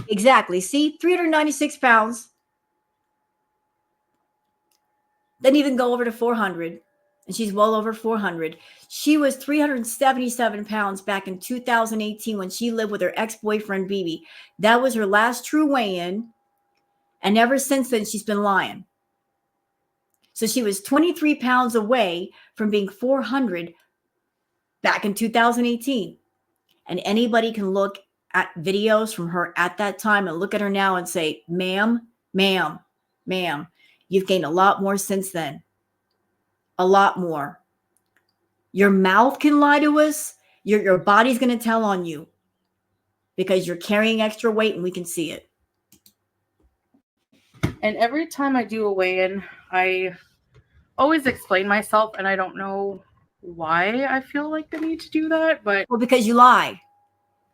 Exactly. See, 396 pounds. Doesn't even go over to 400. And she's well over 400. She was 377 pounds back in 2018 when she lived with her ex-boyfriend, BB. That was her last true weigh-in. And ever since then, she's been lying. So she was 23 pounds away from being 400 back in 2018. And anybody can look at videos from her at that time and look at her now and say, ma'am, you've gained a lot more since then. A lot more. Your mouth can lie to us. Your body's going to tell on you because you're carrying extra weight and we can see it. And every time I do a weigh-in, I always explain myself, and I don't know why I feel like the need to do that, but well, because you lie.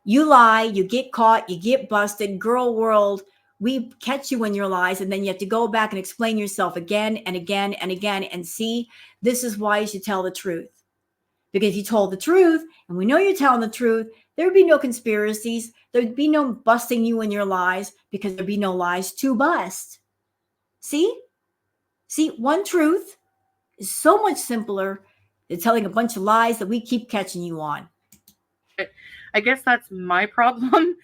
You lie, you get caught, you get busted. Girl world, we catch you in your lies, and then you have to go back and explain yourself again and again and again. And see, this is why you should tell the truth. Because if you told the truth, and we know you're telling the truth, there'd be no conspiracies. There'd be no busting you in your lies because there'd be no lies to bust. See? See, one truth is so much simpler than telling a bunch of lies that we keep catching you on. I guess that's my problem,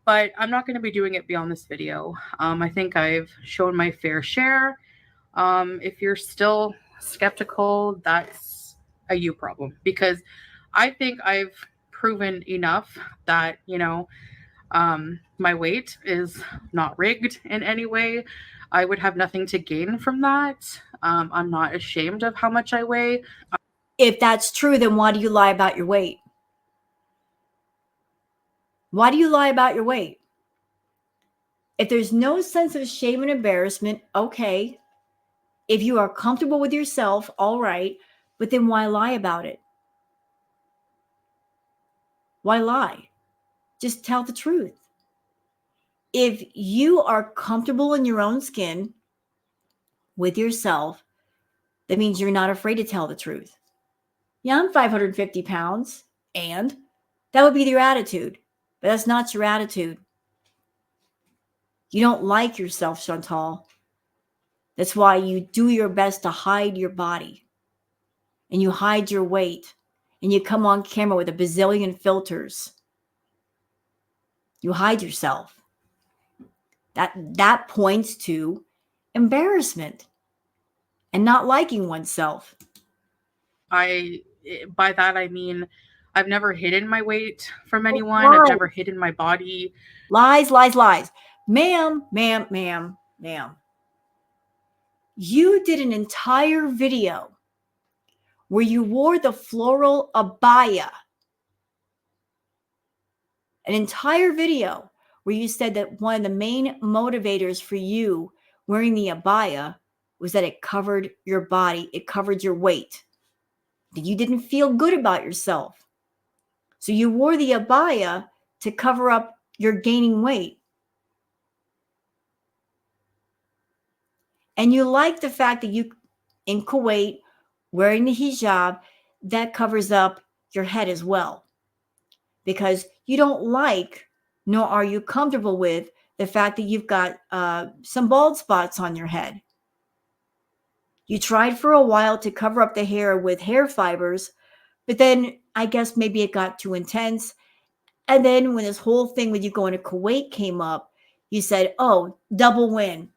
but I'm not going to be doing it beyond this video. I think I've shown my fair share. If you're still skeptical, that's a you problem, because I think I've proven enough that, you know, my weight is not rigged in any way. I would have nothing to gain from that. I'm not ashamed of how much I weigh. If that's true, then why do you lie about your weight? Why do you lie about your weight? If there's no sense of shame and embarrassment, okay. If you are comfortable with yourself, all right. But then why lie about it? Why lie? Just tell the truth. If you are comfortable in your own skin with yourself, that means you're not afraid to tell the truth. Yeah, I'm 550 pounds, and that would be your attitude. But that's not your attitude. You don't like yourself, Chantal. That's why you do your best to hide your body. And you hide your weight. And you come on camera with a bazillion filters. You hide yourself. That points to embarrassment and not liking oneself. By that I mean I've never hidden my weight from anyone. Lies. I've never hidden my body. Lies, lies, lies. Ma'am. You did an entire video where you wore the floral abaya. An entire video where you said that one of the main motivators for you wearing the abaya was that it covered your body, it covered your weight, that you didn't feel good about yourself. So you wore the abaya to cover up your gaining weight. And you like the fact that you, in Kuwait, wearing the hijab, that covers up your head as well. Because you don't like, nor are you comfortable with, the fact that you've got some bald spots on your head. You tried for a while to cover up the hair with hair fibers, but then I guess maybe it got too intense. And then when this whole thing with you going to Kuwait came up, you said, oh, double win.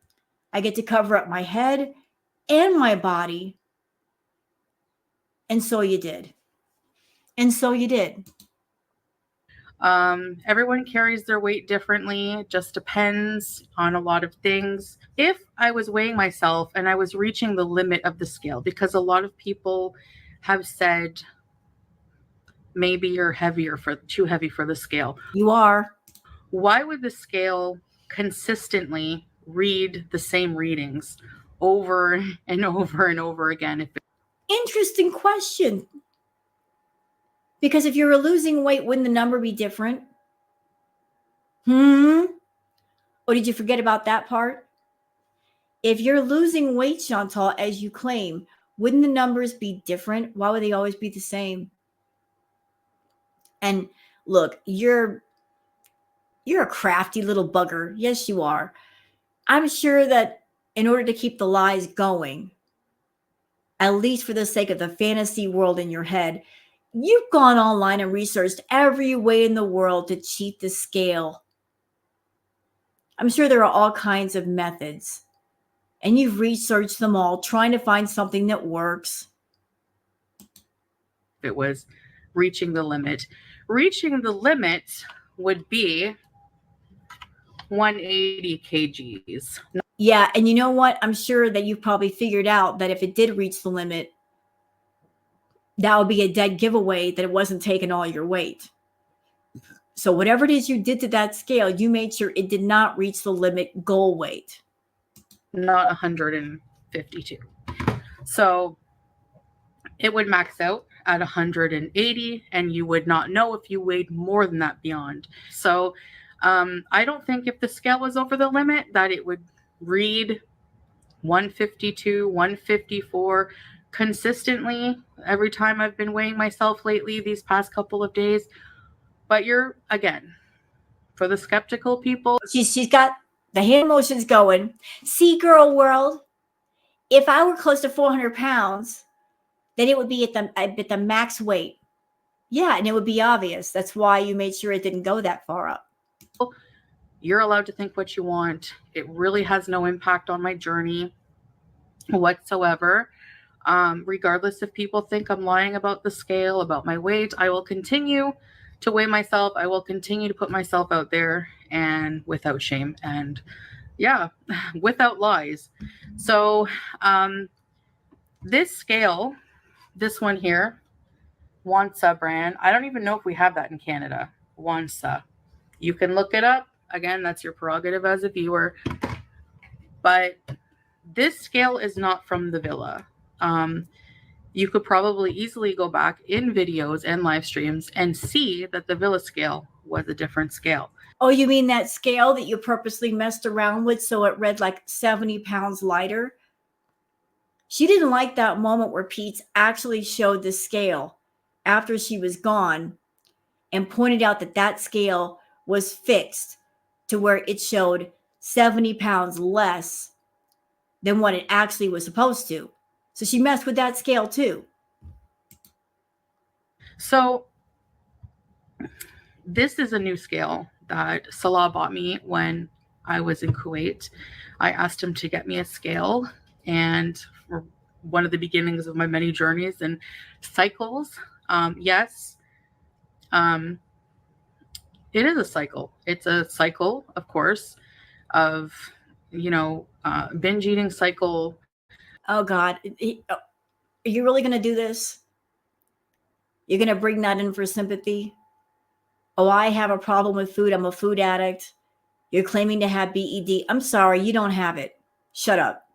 I get to cover up my head and my body. And so you did. And so you did. Everyone carries their weight differently. It just depends on a lot of things. If I was weighing myself and I was reaching the limit of the scale, because a lot of people have said maybe you're too heavy for the scale. You are. Why would the scale consistently read the same readings over and over and over again? Interesting question. Because if you were losing weight, wouldn't the number be different? Or did you forget about that part? If you're losing weight, Chantal, as you claim, wouldn't the numbers be different? Why would they always be the same? And look, you're a crafty little bugger. Yes, you are. I'm sure that in order to keep the lies going, at least for the sake of the fantasy world in your head, you've gone online and researched every way in the world to cheat the scale. I'm sure there are all kinds of methods, and you've researched them all, trying to find something that works. It was reaching the limit. Reaching the limit would be 180 kgs. Yeah, and you know what? I'm sure that you've probably figured out that if it did reach the limit, that would be a dead giveaway that it wasn't taking all your weight. So whatever it is you did to that scale, you made sure it did not reach the limit goal weight. Not 152. So it would max out at 180, and you would not know if you weighed more than that beyond. So I don't think if the scale was over the limit that it would read 152, 154 consistently every time I've been weighing myself lately these past couple of days. But you're, again, for the skeptical people. She's got the hand motions going. See, girl world, if I were close to 400 pounds, then it would be at the max weight. Yeah, and it would be obvious. That's why you made sure it didn't go that far up. You're allowed to think what you want. It really has no impact on my journey whatsoever. Regardless if people think I'm lying about the scale, about my weight, I will continue to weigh myself. I will continue to put myself out there, and without shame, and without lies. So this scale, this one here, Wansa brand, I don't even know if we have that in Canada. Wansa. You can look it up. Again, that's your prerogative as a viewer. But this scale is not from the villa. You could probably easily go back in videos and live streams and see that the villa scale was a different scale. Oh, you mean that scale that you purposely messed around with so it read like 70 pounds lighter? She didn't like that moment where Pete actually showed the scale after she was gone and pointed out that that scale was fixed to where it showed 70 pounds less than what it actually was supposed to. So she messed with that scale too. So this is a new scale that Salah bought me when I was in Kuwait. I asked him to get me a scale, and for one of the beginnings of my many journeys and cycles, yes, it is a cycle. It's a cycle, of course, of binge eating cycle. Oh God, are you really going to do this? You're going to bring that in for sympathy? Oh, I have a problem with food. I'm a food addict. You're claiming to have BED. I'm sorry, you don't have it. Shut up.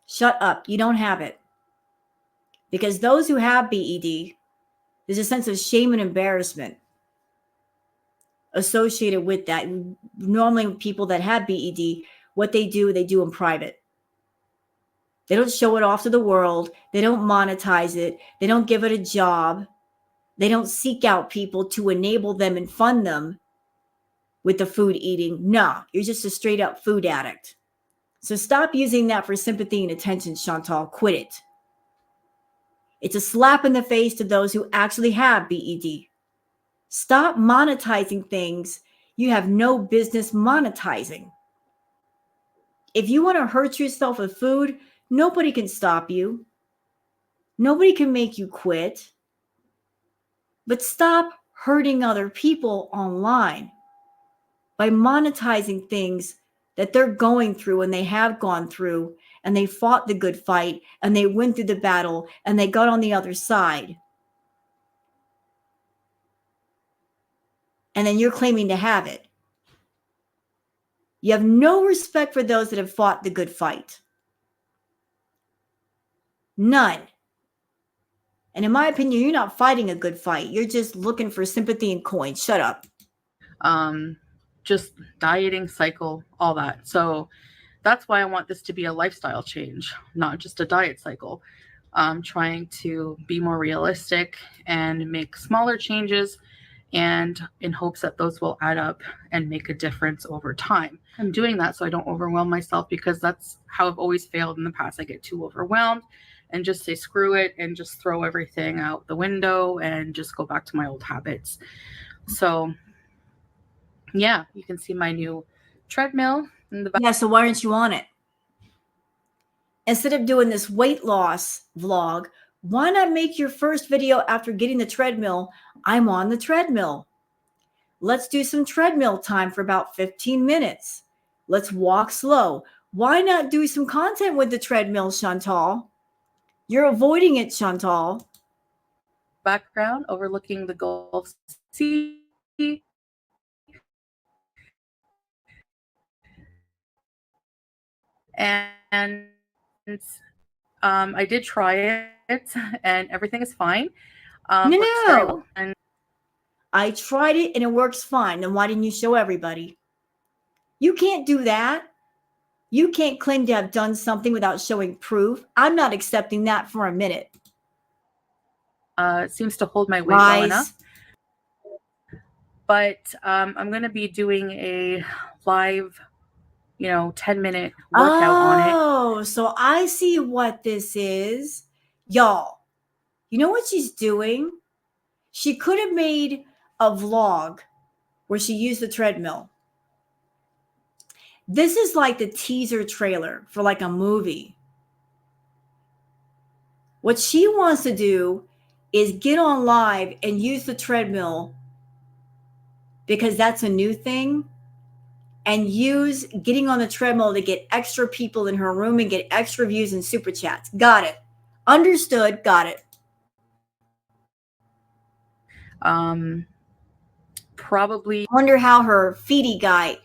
Shut up. You don't have it. Because those who have BED, there's a sense of shame and embarrassment associated with that. Normally, people that have BED, what they do in private. They don't show it off to the world. They don't monetize it. They don't give it a job. They don't seek out people to enable them and fund them with the food eating. No, you're just a straight up food addict. So stop using that for sympathy and attention, Chantal. Quit it. It's a slap in the face to those who actually have BED. Stop monetizing things you have no business monetizing. If you want to hurt yourself with food, nobody can stop you. Nobody can make you quit. But stop hurting other people online by monetizing things that they're going through and they have gone through, and they fought the good fight and they went through the battle and they got on the other side. And then you're claiming to have it. You have no respect for those that have fought the good fight. None. And in my opinion, you're not fighting a good fight. You're just looking for sympathy and coins. Shut up. Just dieting cycle, all that. So that's why I want this to be a lifestyle change, not just a diet cycle. Trying to be more realistic and make smaller changes, and in hopes that those will add up and make a difference over time. I'm doing that so I don't overwhelm myself, because that's how I've always failed in the past. I get too overwhelmed and just say screw it and just throw everything out the window and just go back to my old habits. So yeah, you can see my new treadmill in the back. Yeah, so why aren't you on it? Instead of doing this weight loss vlog, why not make your first video after getting the treadmill? I'm on the treadmill. Let's do some treadmill time for about 15 minutes. Let's walk slow. Why not do some content with the treadmill, Chantal? You're avoiding it, Chantal. Background overlooking the Gulf Sea. And I did try it and everything is fine. No. And I tried it and it works fine. Then why didn't you show everybody? You can't do that. You can't claim to have done something without showing proof. I'm not accepting that for a minute. It seems to hold my weight well enough. But I'm going to be doing a live 10-minute workout on it. Oh, so I see what this is. Y'all, you know what she's doing? She could have made a vlog where she used the treadmill. This is like the teaser trailer for like a movie. What she wants to do is get on live and use the treadmill because that's a new thing, and use getting on the treadmill to get extra people in her room and get extra views and super chats. Got it. Understood. Got it. Probably. Wonder how her feedy guy,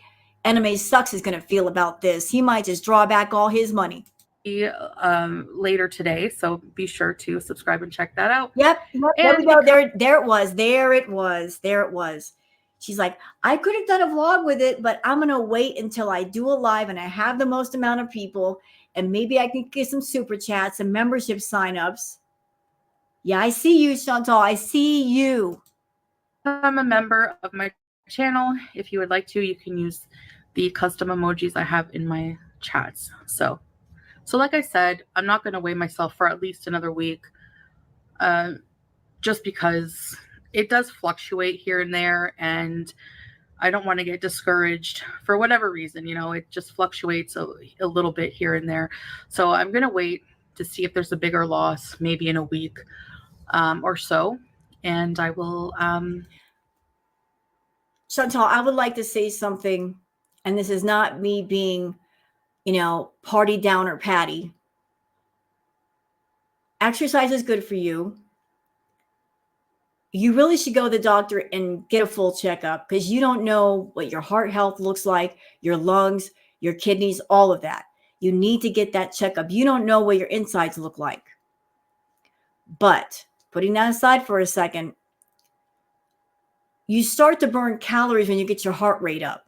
Anime Sucks, is going to feel about this. He might just draw back all his money. Later today, so be sure to subscribe and check that out. Yep. There we go. There it was. She's like, I could have done a vlog with it, but I'm going to wait until I do a live and I have the most amount of people, and maybe I can get some super chats and membership signups. Yeah, I see you, Chantal. I see you. I'm a member of my channel. If you would like to, you can use the custom emojis I have in my chats. So like I said, I'm not going to weigh myself for at least another week, just because it does fluctuate here and there, and I don't want to get discouraged for whatever reason. It just fluctuates a little bit here and there. So I'm going to wait to see if there's a bigger loss, maybe in a week or so. And I will. Chantal, I would like to say something, and this is not me being, party downer Patty. Exercise is good for you. You really should go to the doctor and get a full checkup, because you don't know what your heart health looks like, your lungs, your kidneys, all of that. You need to get that checkup. You don't know what your insides look like. But putting that aside for a second, you start to burn calories when you get your heart rate up.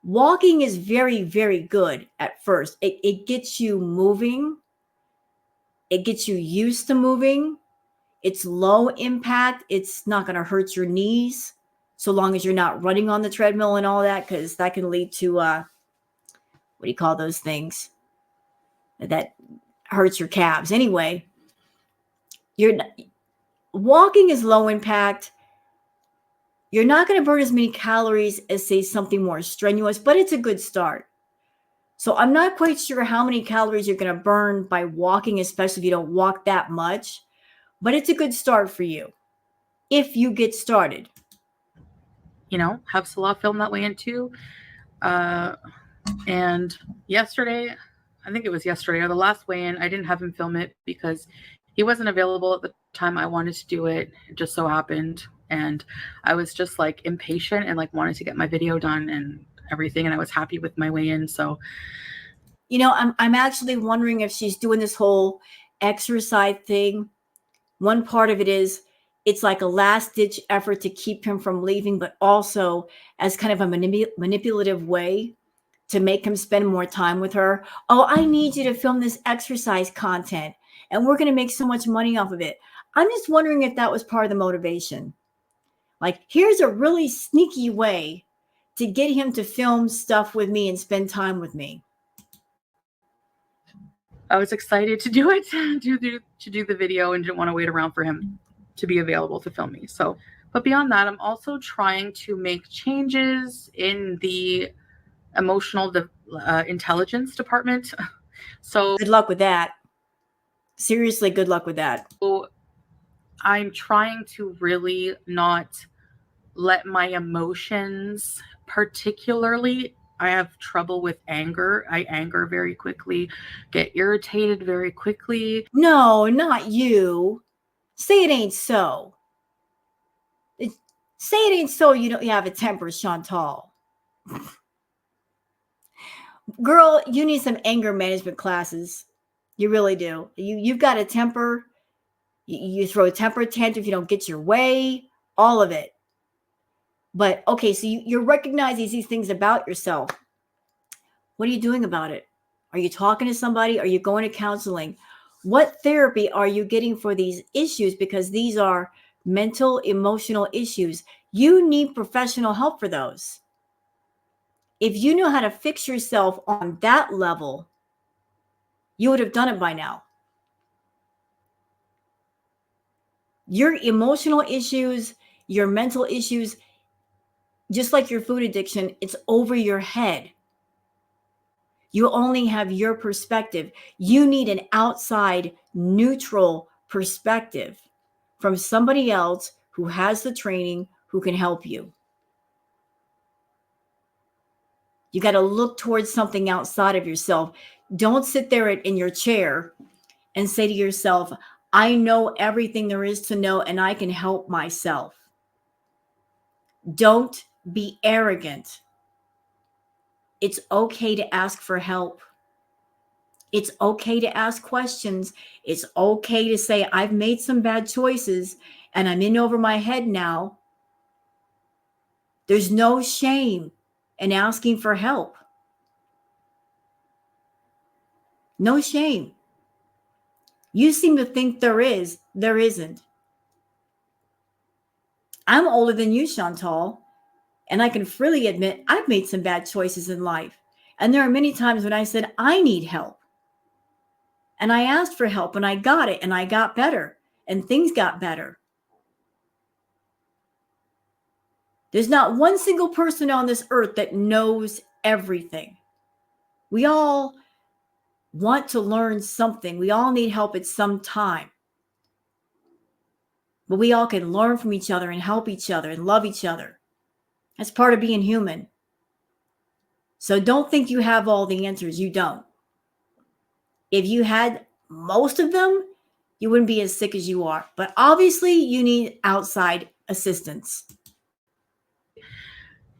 Walking is very, very good at first. It gets you moving. It gets you used to moving. It's low impact. It's not going to hurt your knees, so long as you're not running on the treadmill and all that, because that can lead to, what do you call those things? That hurts your calves. Anyway, walking is low impact. You're not going to burn as many calories as, say, something more strenuous, but it's a good start. So I'm not quite sure how many calories you're going to burn by walking, especially if you don't walk that much, but it's a good start for you if you get started. Have Salah film that way in too. And yesterday, I think it was yesterday or the last weigh-in, I didn't have him film it because he wasn't available at the time I wanted to do it. It just so happened. And I was just like impatient and like wanted to get my video done and everything. And I was happy with my weigh-in. So, I'm actually wondering if she's doing this whole exercise thing. One part of it is it's like a last ditch effort to keep him from leaving, but also as kind of a manipulative way to make him spend more time with her. Oh, I need you to film this exercise content, and we're going to make so much money off of it. I'm just wondering if that was part of the motivation. Like, here's a really sneaky way to get him to film stuff with me and spend time with me. I was excited to do it, to do the video, and didn't want to wait around for him to be available to film me. So, but beyond that, I'm also trying to make changes in the emotional intelligence department. So good luck with that. Seriously, good luck with that. I'm trying to really not let my emotions, particularly, I have trouble with anger. I anger very quickly, get irritated very quickly. No, not you. Say it ain't so. Say it ain't so. You have a temper, Chantal. Girl, you need some anger management classes. You really do. You've got a temper. You throw a temper tantrum if you don't get your way. All of it. But okay, so you're recognizing these things about yourself. What are you doing about it? Are you talking to somebody? Are you going to counseling? What therapy are you getting for these issues? Because these are mental, emotional issues. You need professional help for those. If you know how to fix yourself on that level, you would have done it by now. Your emotional issues, your mental issues, just like your food addiction, it's over your head. You only have your perspective. You need an outside, neutral perspective from somebody else who has the training, who can help you. You got to look towards something outside of yourself. Don't sit there in your chair and say to yourself, I know everything there is to know and I can help myself. Don't be arrogant. It's okay to ask for help. It's okay to ask questions. It's okay to say, I've made some bad choices and I'm in over my head now. There's no shame in asking for help. No shame. You seem to think there is. There isn't. I'm older than you, Chantal, and I can freely admit I've made some bad choices in life. And there are many times when I said, I need help. And I asked for help and I got it and I got better and things got better. There's not one single person on this earth that knows everything. We all want to learn something. We all need help at some time. But we all can learn from each other and help each other and love each other. That's part of being human. So don't think you have all the answers. You don't. If you had most of them, you wouldn't be as sick as you are. But obviously, you need outside assistance.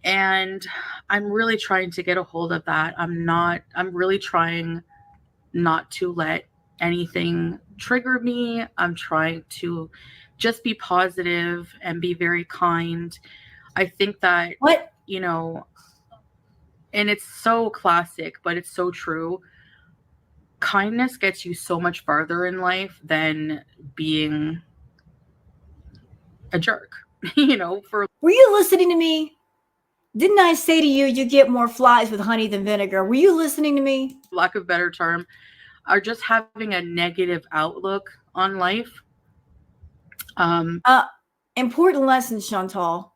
And I'm really trying to get a hold of that. I'm really trying not to let anything trigger me. I'm trying to just be positive and be very kind. I think that, you know, and it's so classic, but it's so true. Kindness gets you so much farther in life than being a jerk, Were you listening to me? Didn't I say to you, you get more flies with honey than vinegar? Were you listening to me? Lack of a better term, are just having a negative outlook on life. Important lesson, Chantal.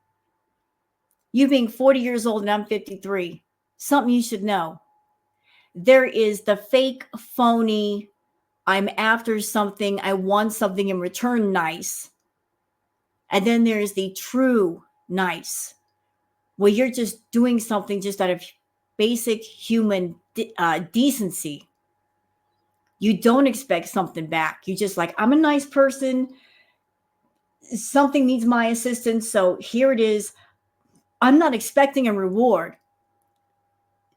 You being 40 years old and I'm 53. Something you should know. There is the fake, phony, I'm after something, I want something in return nice. And then there's the true nice, where you're just doing something just out of basic human decency. You don't expect something back. You just like, I'm a nice person. Something needs my assistance. So here it is. I'm not expecting a reward.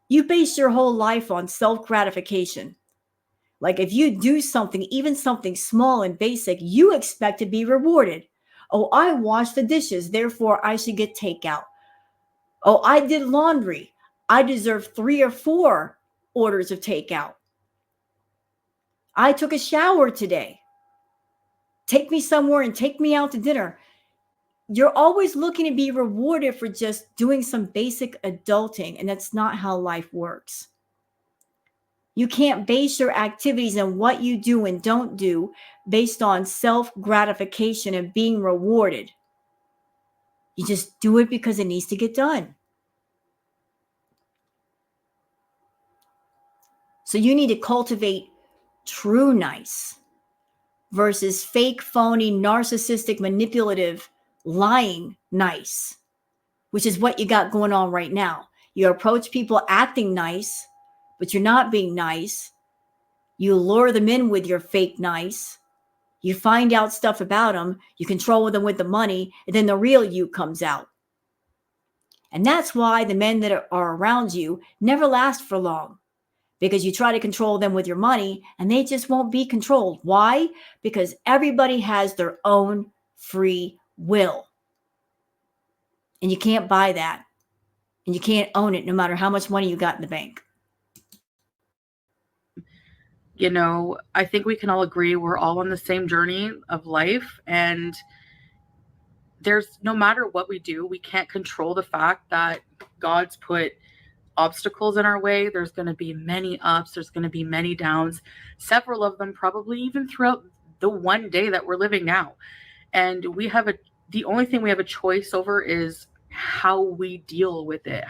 You base your whole life on self-gratification. Like if you do something, even something small and basic, you expect to be rewarded. Oh, I washed the dishes, therefore I should get takeout. Oh, I did laundry. I deserve 3 or 4 orders of takeout. I took a shower today. Take me somewhere and take me out to dinner. You're always looking to be rewarded for just doing some basic adulting, and that's not how life works. You can't base your activities and what you do and don't do based on self-gratification and being rewarded. You just do it because it needs to get done. So you need to cultivate true nice versus fake, phony, narcissistic, manipulative, lying nice, which is what you got going on right now. You approach people acting nice, but you're not being nice. You lure them in with your fake nice. You find out stuff about them. You control them with the money, and then the real you comes out. And that's why the men that are around you never last for long, because you try to control them with your money and they just won't be controlled. Why? Because everybody has their own free will. And you can't buy that. And you can't own it no matter how much money you got in the bank. I think we can all agree we're all on the same journey of life, and there's no matter what we do, we can't control the fact that God's put obstacles in our way. There's going to be many ups, there's going to be many downs, several of them probably even throughout the one day that we're living now. And the only thing we have a choice over is how we deal with it,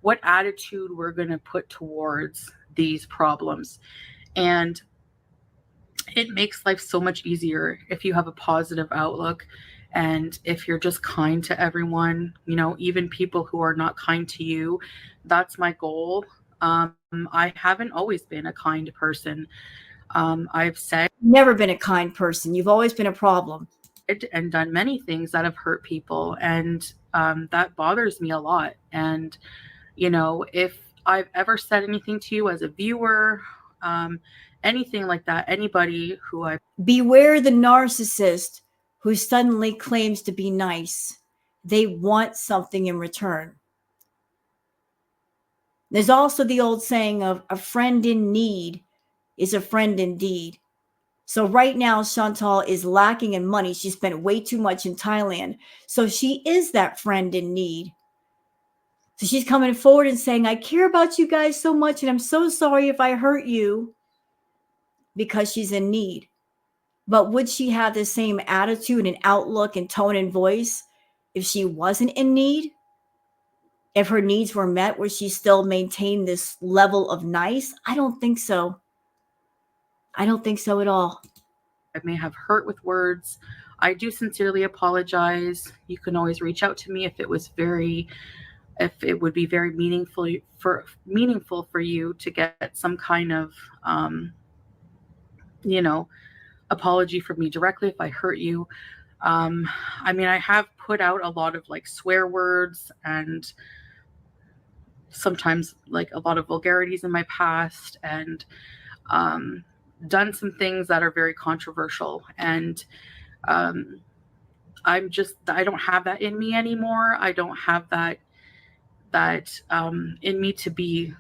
what attitude we're going to put towards these problems. And it makes life so much easier if you have a positive outlook. And if you're just kind to everyone, even people who are not kind to you, that's my goal. I haven't always been a kind person. I've said never been a kind person. You've always been a problem. And done many things that have hurt people. And that bothers me a lot. And, if I've ever said anything to you as a viewer, anything like that, anybody beware the narcissist who suddenly claims to be nice. They want something in return. There's also the old saying of a friend in need is a friend indeed. So right now, Chantal is lacking in money. She spent way too much in Thailand. So she is that friend in need. So she's coming forward and saying, I care about you guys so much, and I'm so sorry if I hurt you, because she's in need. But would she have the same attitude and outlook and tone and voice if she wasn't in need? If her needs were met, would she still maintain this level of nice? I don't think so. I don't think so at all. I may have hurt with words. I do sincerely apologize. You can always reach out to me if it would be very meaningful for you to get some kind of you know, apology from me directly if I hurt you. I mean, I have put out a lot of like swear words and sometimes like a lot of vulgarities in my past, and done some things that are very controversial. And I don't have that in me anymore. I don't have that in me to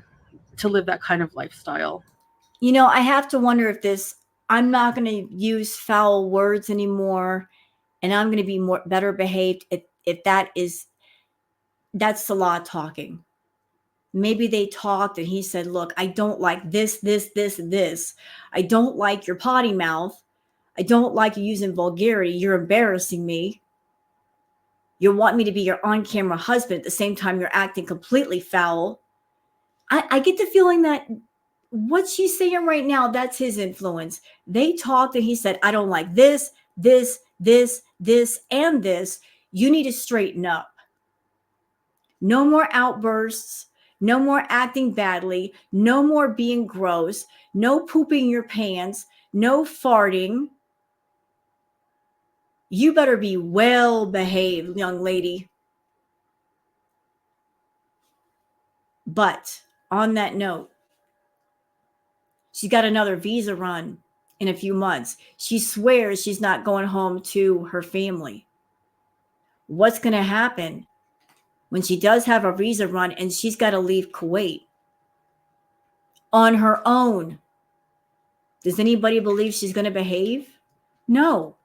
live that kind of lifestyle. You know, I have to wonder if I'm not going to use foul words anymore, and I'm going to be better behaved. If that's the law talking. Maybe they talked and he said, look, I don't like this, and this. I don't like your potty mouth. I don't like you using vulgarity. You're embarrassing me. You want me to be your on-camera husband at the same time you're acting completely foul. I get the feeling that what she's saying right now, that's his influence. They talked and he said, I don't like this, and this. You need to straighten up. No more outbursts. No more acting badly. No more being gross. No pooping your pants. No farting. You better be well behaved, young lady. But on that note, she's got another visa run in a few months. She swears she's not going home to her family. What's going to happen when she does have a visa run and she's got to leave Kuwait on her own? Does anybody believe she's going to behave? No,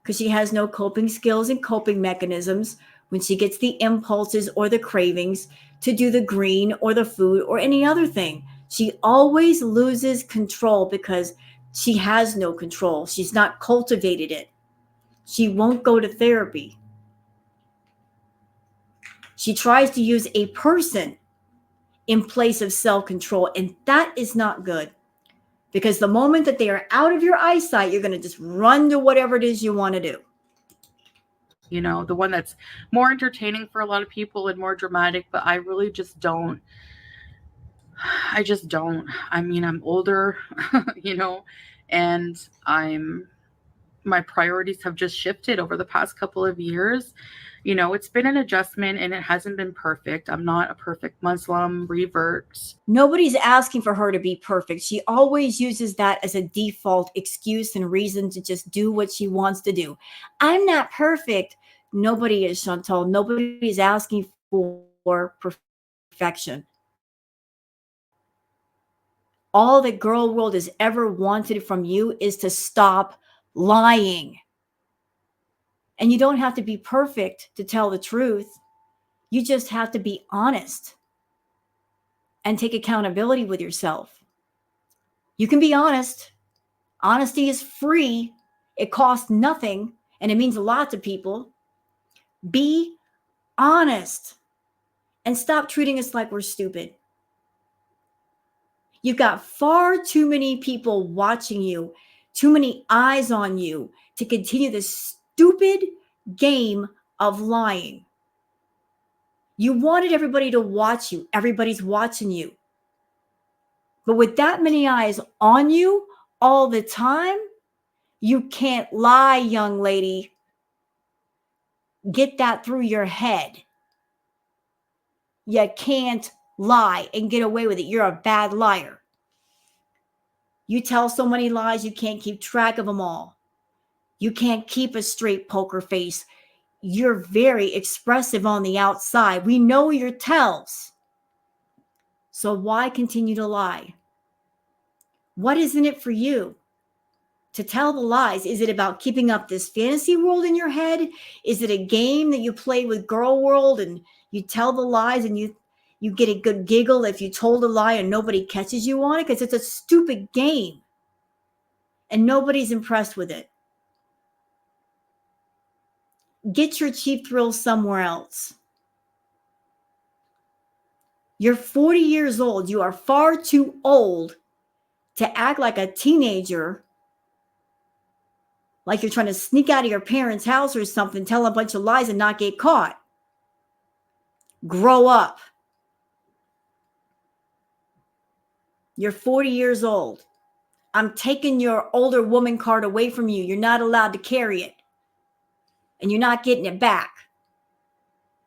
because she has no coping skills and coping mechanisms when she gets the impulses or the cravings to do the green or the food or any other thing. She always loses control because she has no control. She's not cultivated it. She won't go to therapy. She tries to use a person in place of self-control, and that is not good. Because the moment that they are out of your eyesight, you're going to just run to whatever it is you want to do. You know, the one that's more entertaining for a lot of people and more dramatic, but I really just don't. I just don't. I mean, I'm older, and my priorities have just shifted over the past couple of years. It's been an adjustment and it hasn't been perfect. I'm not a perfect Muslim revert. Nobody's asking for her to be perfect. She always uses that as a default excuse and reason to just do what she wants to do. I'm not perfect. Nobody is, Chantal. Nobody's asking for perfection. All the girl world has ever wanted from you is to stop lying. And you don't have to be perfect to tell the truth. You just have to be honest and take accountability with yourself. You can be honest. Honesty is free. It costs nothing, and it means a lot to people. Be honest and stop treating us like we're stupid. You've got far too many people watching you, too many eyes on you to continue this stupid game of lying. You wanted everybody to watch you. Everybody's watching you. But with that many eyes on you all the time, you can't lie, young lady. Get that through your head. You can't lie and get away with it. You're a bad liar. You tell so many lies, you can't keep track of them all. You can't keep a straight poker face. you're very expressive on the outside. We know your tells. So why continue to lie? What is in it for you to tell the lies? Is it about keeping up this fantasy world in your head? Is it a game that you play with Girl World and you tell the lies and you get a good giggle if you told a lie and nobody catches you on it? Because it's a stupid game and nobody's impressed with it. Get your cheap thrills somewhere else. You're 40 years old. You are far too old to act like a teenager, like you're trying to sneak out of your parents' house or something, tell a bunch of lies and not get caught. Grow up. You're 40 years old. I'm taking your older woman card away from you. You're not allowed to carry it. And you're not getting it back.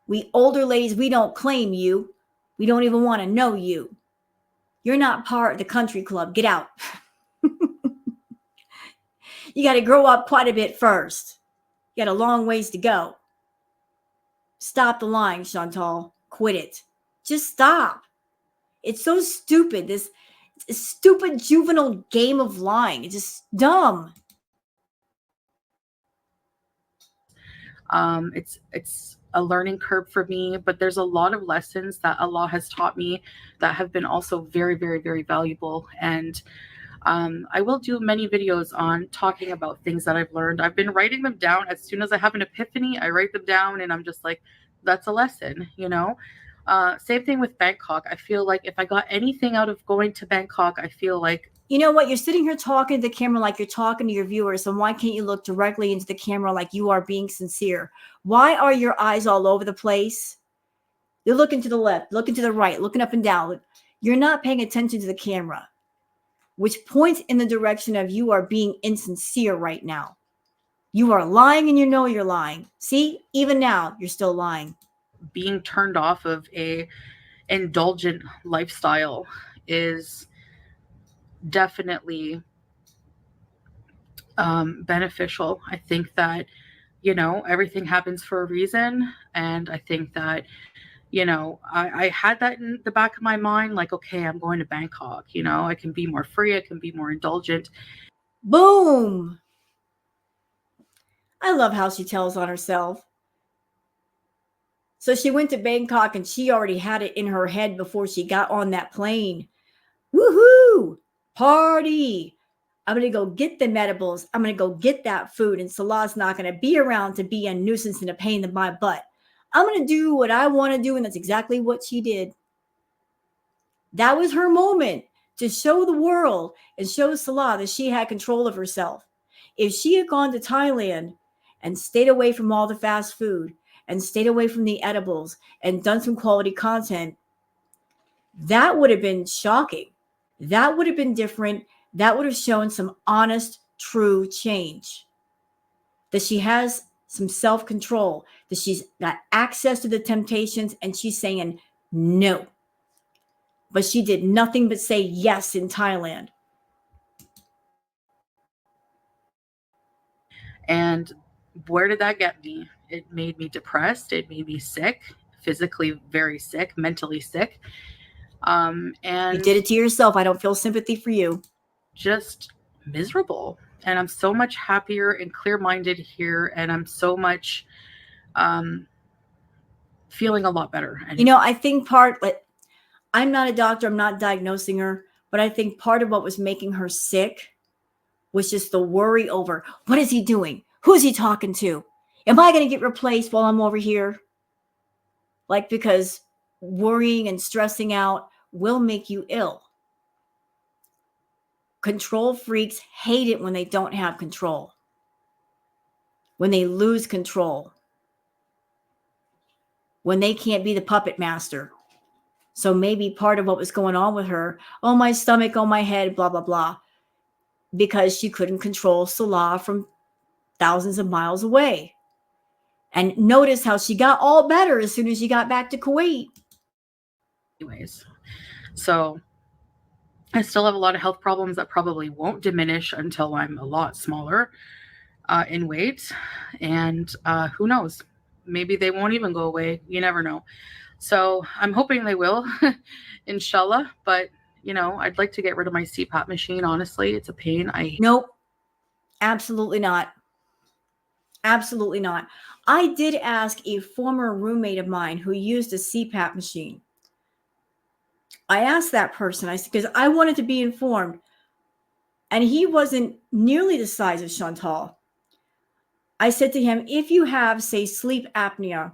We older ladies, we don't claim you. We don't even want to know you. You're not part of the country club. Get out. You got to grow up quite a bit first. You got a long ways to go. Stop the lying, Chantal. Quit it. Just stop. It's so stupid. This stupid juvenile game of lying. It's just dumb. It's a learning curve for me, but there's a lot of lessons that Allah has taught me that have been also very, very, very valuable. And I will do many videos on talking about things that I've learned. I've been writing them down. As soon as I have an epiphany, I write them down and I'm just like, that's a lesson, you know? Same thing with Bangkok. I feel like if I got anything out of going to Bangkok, I feel like, you know what? You're sitting here talking to the camera like you're talking to your viewers. And why can't you look directly into the camera like you are being sincere? Why are your eyes all over the place? You're looking to the left, looking to the right, looking up and down. You're not paying attention to the camera, which points in the direction of you are being insincere right now. You are lying and you know you're lying. See, even now, you're still lying. being turned off of a indulgent lifestyle is definitely beneficial. I think that, you know, everything happens for a reason. And I think that, you know, I had that in the back of my mind, like, okay, I'm going to Bangkok, you know, I can be more free, I can be more indulgent. Boom. I love how she tells on herself. So she went to Bangkok and she already had it in her head before she got on that plane. Woohoo! Party! I'm going to go get the edibles. I'm going to go get that food. And Salah's not going to be around to be a nuisance and a pain in my butt. I'm going to do what I want to do. And that's exactly what she did. That was her moment to show the world and show Salah that she had control of herself. If she had gone to Thailand and stayed away from all the fast food and stayed away from the edibles and done some quality content, that would have been shocking. That would have been different. That would have shown some honest, true change. That she has some self-control, that she's got access to the temptations and she's saying no. But she did nothing but say yes in Thailand. And where did that get me? It made me depressed. It made me sick, physically very sick, mentally sick. And you did it to yourself. I don't feel sympathy for you. Just miserable. And I'm so much happier and clear-minded here. And I'm so much feeling a lot better. You know, I think I'm not a doctor. I'm not diagnosing her. But I think part of what was making her sick was just the worry over, what is he doing? Who's he talking to? Am I going to get replaced while I'm over here? Like, because worrying and stressing out will make you ill. Control freaks hate it when they don't have control. When they lose control. When they can't be the puppet master. So maybe part of what was going on with her, oh, my stomach, oh, my head, blah, blah, blah. Because she couldn't control Salah from thousands of miles away. And notice how she got all better as soon as she got back to Kuwait. Anyways, so I still have a lot of health problems that probably won't diminish until I'm a lot smaller in weight. And who knows? maybe they won't even go away. You never know. So I'm hoping they will, inshallah. But I'd like to get rid of my CPAP machine. Honestly, it's a pain. Nope, absolutely not. Absolutely not. I did ask a former roommate of mine who used a CPAP machine. I asked that person, I said, because I wanted to be informed, and he wasn't nearly the size of Chantal. I said to him, if you have, say, sleep apnea,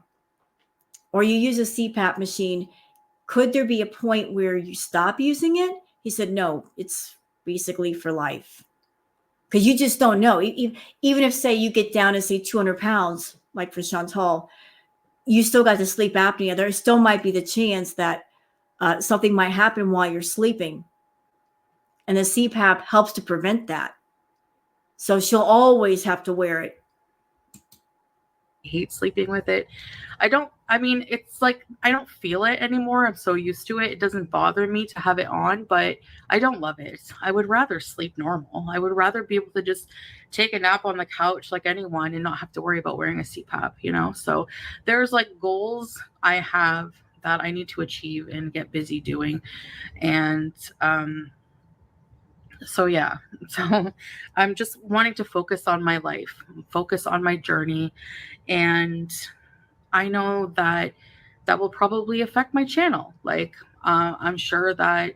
or you use a CPAP machine, could there be a point where you stop using it? He said, no, it's basically for life. Because you just don't know. Even if, say, you get down to, say, 200 pounds, like for Chantal, you still got the sleep apnea. There still might be the chance that something might happen while you're sleeping. And the CPAP helps to prevent that. So she'll always have to wear it. Hate sleeping with it. It's like I don't feel it anymore. I'm so used to it. It doesn't bother me to have it on, but I don't love it. I would rather sleep normal. I would rather be able to just take a nap on the couch like anyone and not have to worry about wearing a CPAP. So there's like goals I have that I need to achieve and get busy doing. And so yeah, so I'm just wanting to focus on my life, focus on my journey, and I know that will probably affect my channel. Like, I'm sure that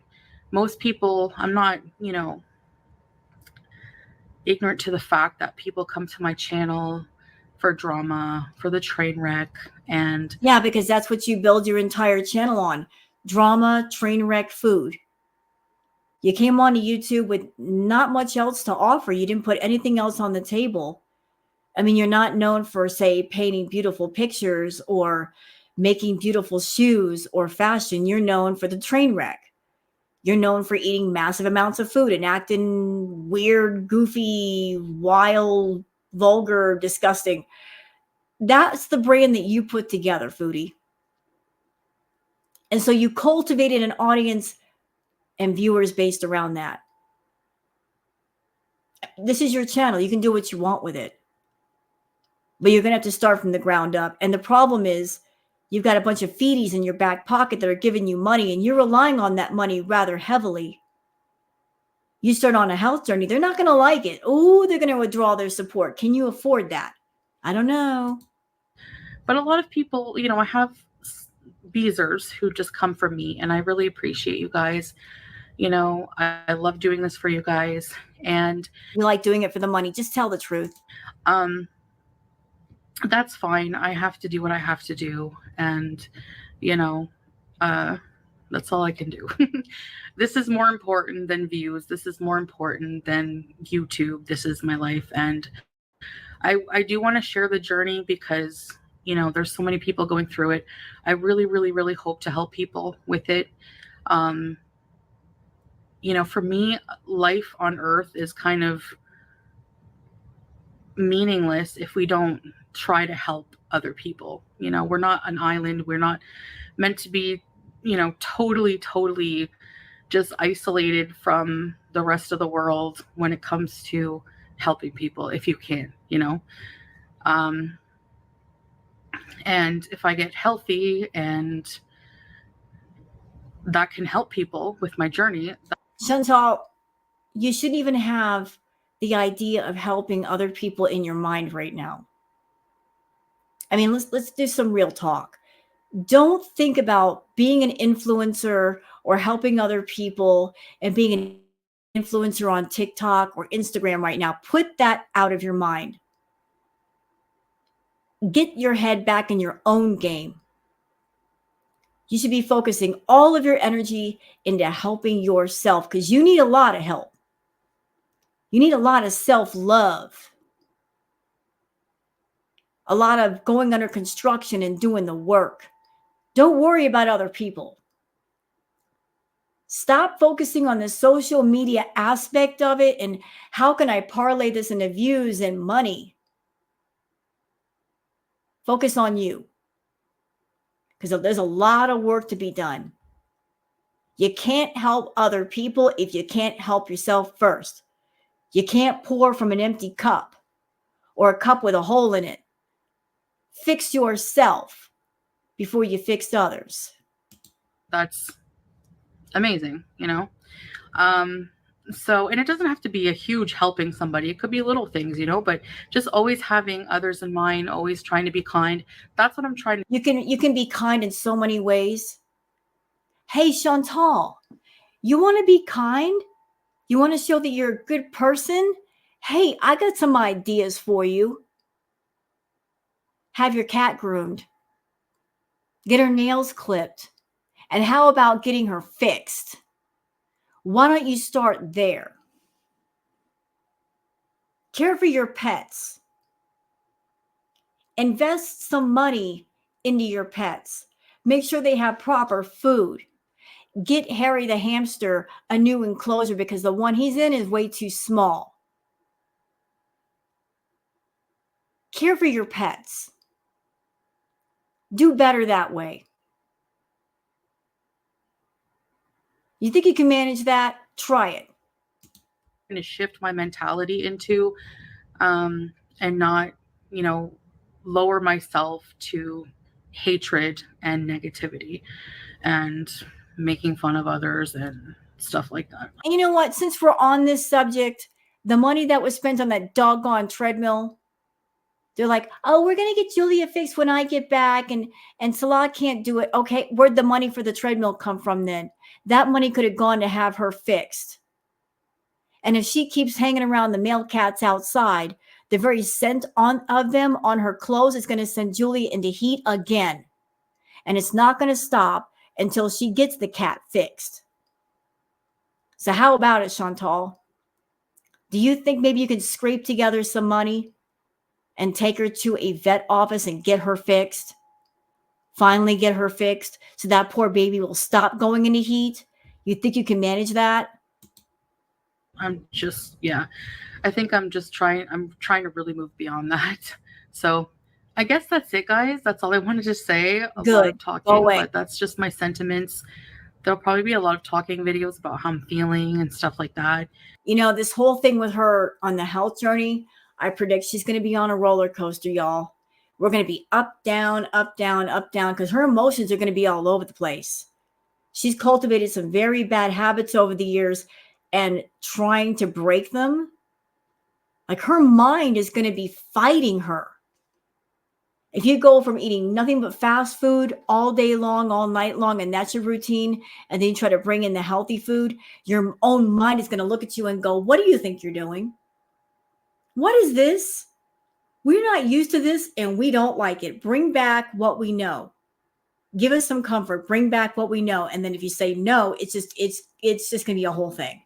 most people, I'm not, ignorant to the fact that people come to my channel for drama, for the train wreck. And yeah, because that's what you build your entire channel on: drama, train wreck, food. You came onto YouTube with not much else to offer. You didn't put anything else on the table. I mean, you're not known for, say, painting beautiful pictures or making beautiful shoes or fashion. You're known for the train wreck. You're known for eating massive amounts of food and acting weird, goofy, wild, vulgar, disgusting. That's the brand that you put together, Foodie. And so you cultivated an audience and viewers based around that. This is your channel. You can do what you want with it. But you're going to have to start from the ground up. And the problem is you've got a bunch of feedies in your back pocket that are giving you money, and you're relying on that money rather heavily. You start on a health journey, they're not going to like it. Oh, they're going to withdraw their support. Can you afford that? I don't know. But a lot of people, I have beezers who just come from me, and I really appreciate you guys. I love doing this for you guys, and you like doing it for the money. Just tell the truth. That's fine. I have to do what I have to do, and that's all I can do. This is more important than views. This is more important than YouTube. This is my life, and I do want to share the journey because there's so many people going through it. I really, really, really hope to help people with it. For me, life on earth is kind of meaningless if we don't try to help other people. We're not an island. We're not meant to be, totally just isolated from the rest of the world when it comes to helping people, if you can, and if I get healthy and that can help people with my journey. Chantal, you shouldn't even have the idea of helping other people in your mind right now. I mean, let's do some real talk. Don't think about being an influencer or helping other people and being an influencer on TikTok or Instagram right now. Put that out of your mind. Get your head back in your own game. You should be focusing all of your energy into helping yourself because you need a lot of help. You need a lot of self-love. A lot of going under construction and doing the work. Don't worry about other people. Stop focusing on the social media aspect of it and how can I parlay this into views and money. Focus on you because there's a lot of work to be done. You can't help other people if you can't help yourself first. You can't pour from an empty cup or a cup with a hole in it. Fix yourself before you fix others. That's amazing, you know? So, and it doesn't have to be a huge helping somebody. It could be little things, you know, but just always having others in mind, always trying to be kind. That's what I'm trying to. You can be kind in so many ways. Hey, Chantal, you want to be kind? You want to show that you're a good person? Hey, I got some ideas for you. Have your cat groomed. Get her nails clipped. And how about getting her fixed? Why don't you start there? Care for your pets. Invest some money into your pets. Make sure they have proper food. Get Harry the hamster a new enclosure because the one he's in is way too small. Care for your pets. Do better that way. You think you can manage that? Try it. To shift my mentality into and not, you know, lower myself to hatred and negativity and making fun of others and stuff like that. And you know what? Since we're on this subject, the money that was spent on that doggone treadmill, they're like, oh, we're going to get Julia fixed when I get back, and Salah can't do it. Okay, where'd the money for the treadmill come from then? That money could have gone to have her fixed. And if she keeps hanging around the male cats outside, the very scent of them on her clothes is going to send Julia into heat again. And it's not going to stop until she gets the cat fixed. So how about it, Chantal? Do you think maybe you can scrape together some money and take her to a vet office and get her fixed? Finally get her fixed so that poor baby will stop going into heat? You think you can manage that? I think I'm trying to really move beyond that. So I guess that's it, guys. That's all I wanted to say. A lot of talking, but that's just my sentiments. There'll probably be a lot of talking videos about how I'm feeling and stuff like that. You know, this whole thing with her on the health journey, I predict she's going to be on a roller coaster, y'all. We're going to be up, down, up, down, up, down, because her emotions are going to be all over the place. She's cultivated some very bad habits over the years, and trying to break them, like her mind is going to be fighting her. If you go from eating nothing but fast food all day long, all night long, and that's your routine, and then you try to bring in the healthy food, your own mind is going to look at you and go, what do you think you're doing? What is this? We're not used to this and we don't like it. Bring back what we know. Give us some comfort. Bring back what we know. And then if you say no, it's just going to be a whole thing.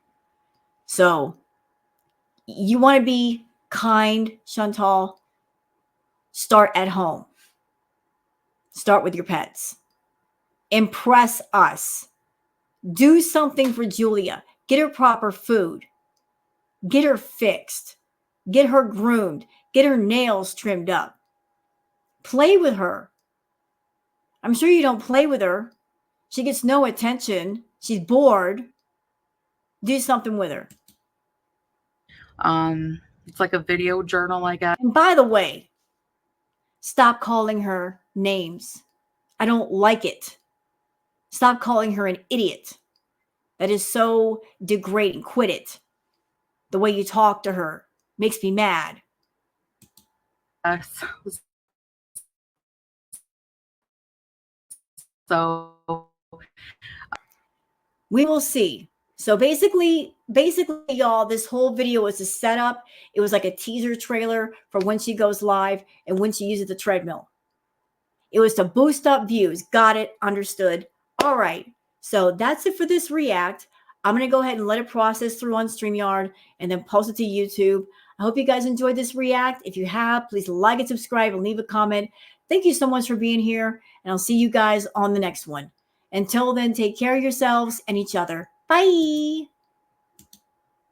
So you want to be kind, Chantal? Start at home. Start with your pets. Impress us. Do something for Julia. Get her proper food. Get her fixed. Get her groomed. Get her nails trimmed up. Play with her. I'm sure you don't play with her. She gets no attention. She's bored. Do something with her. It's like a video journal, I guess. And by the way, stop calling her names. I don't like it. Stop calling her an idiot. That is so degrading. Quit it. The way you talk to her makes me mad. So we will see. So basically, y'all, this whole video was a setup. It was like a teaser trailer for when she goes live and when she uses the treadmill. It was to boost up views. Got it. Understood. All right. So that's it for this react. I'm going to go ahead and let it process through on StreamYard and then post it to YouTube. I hope you guys enjoyed this react. If you have, please like and subscribe and leave a comment. Thank you so much for being here, and I'll see you guys on the next one. Until then, take care of yourselves and each other. Bye.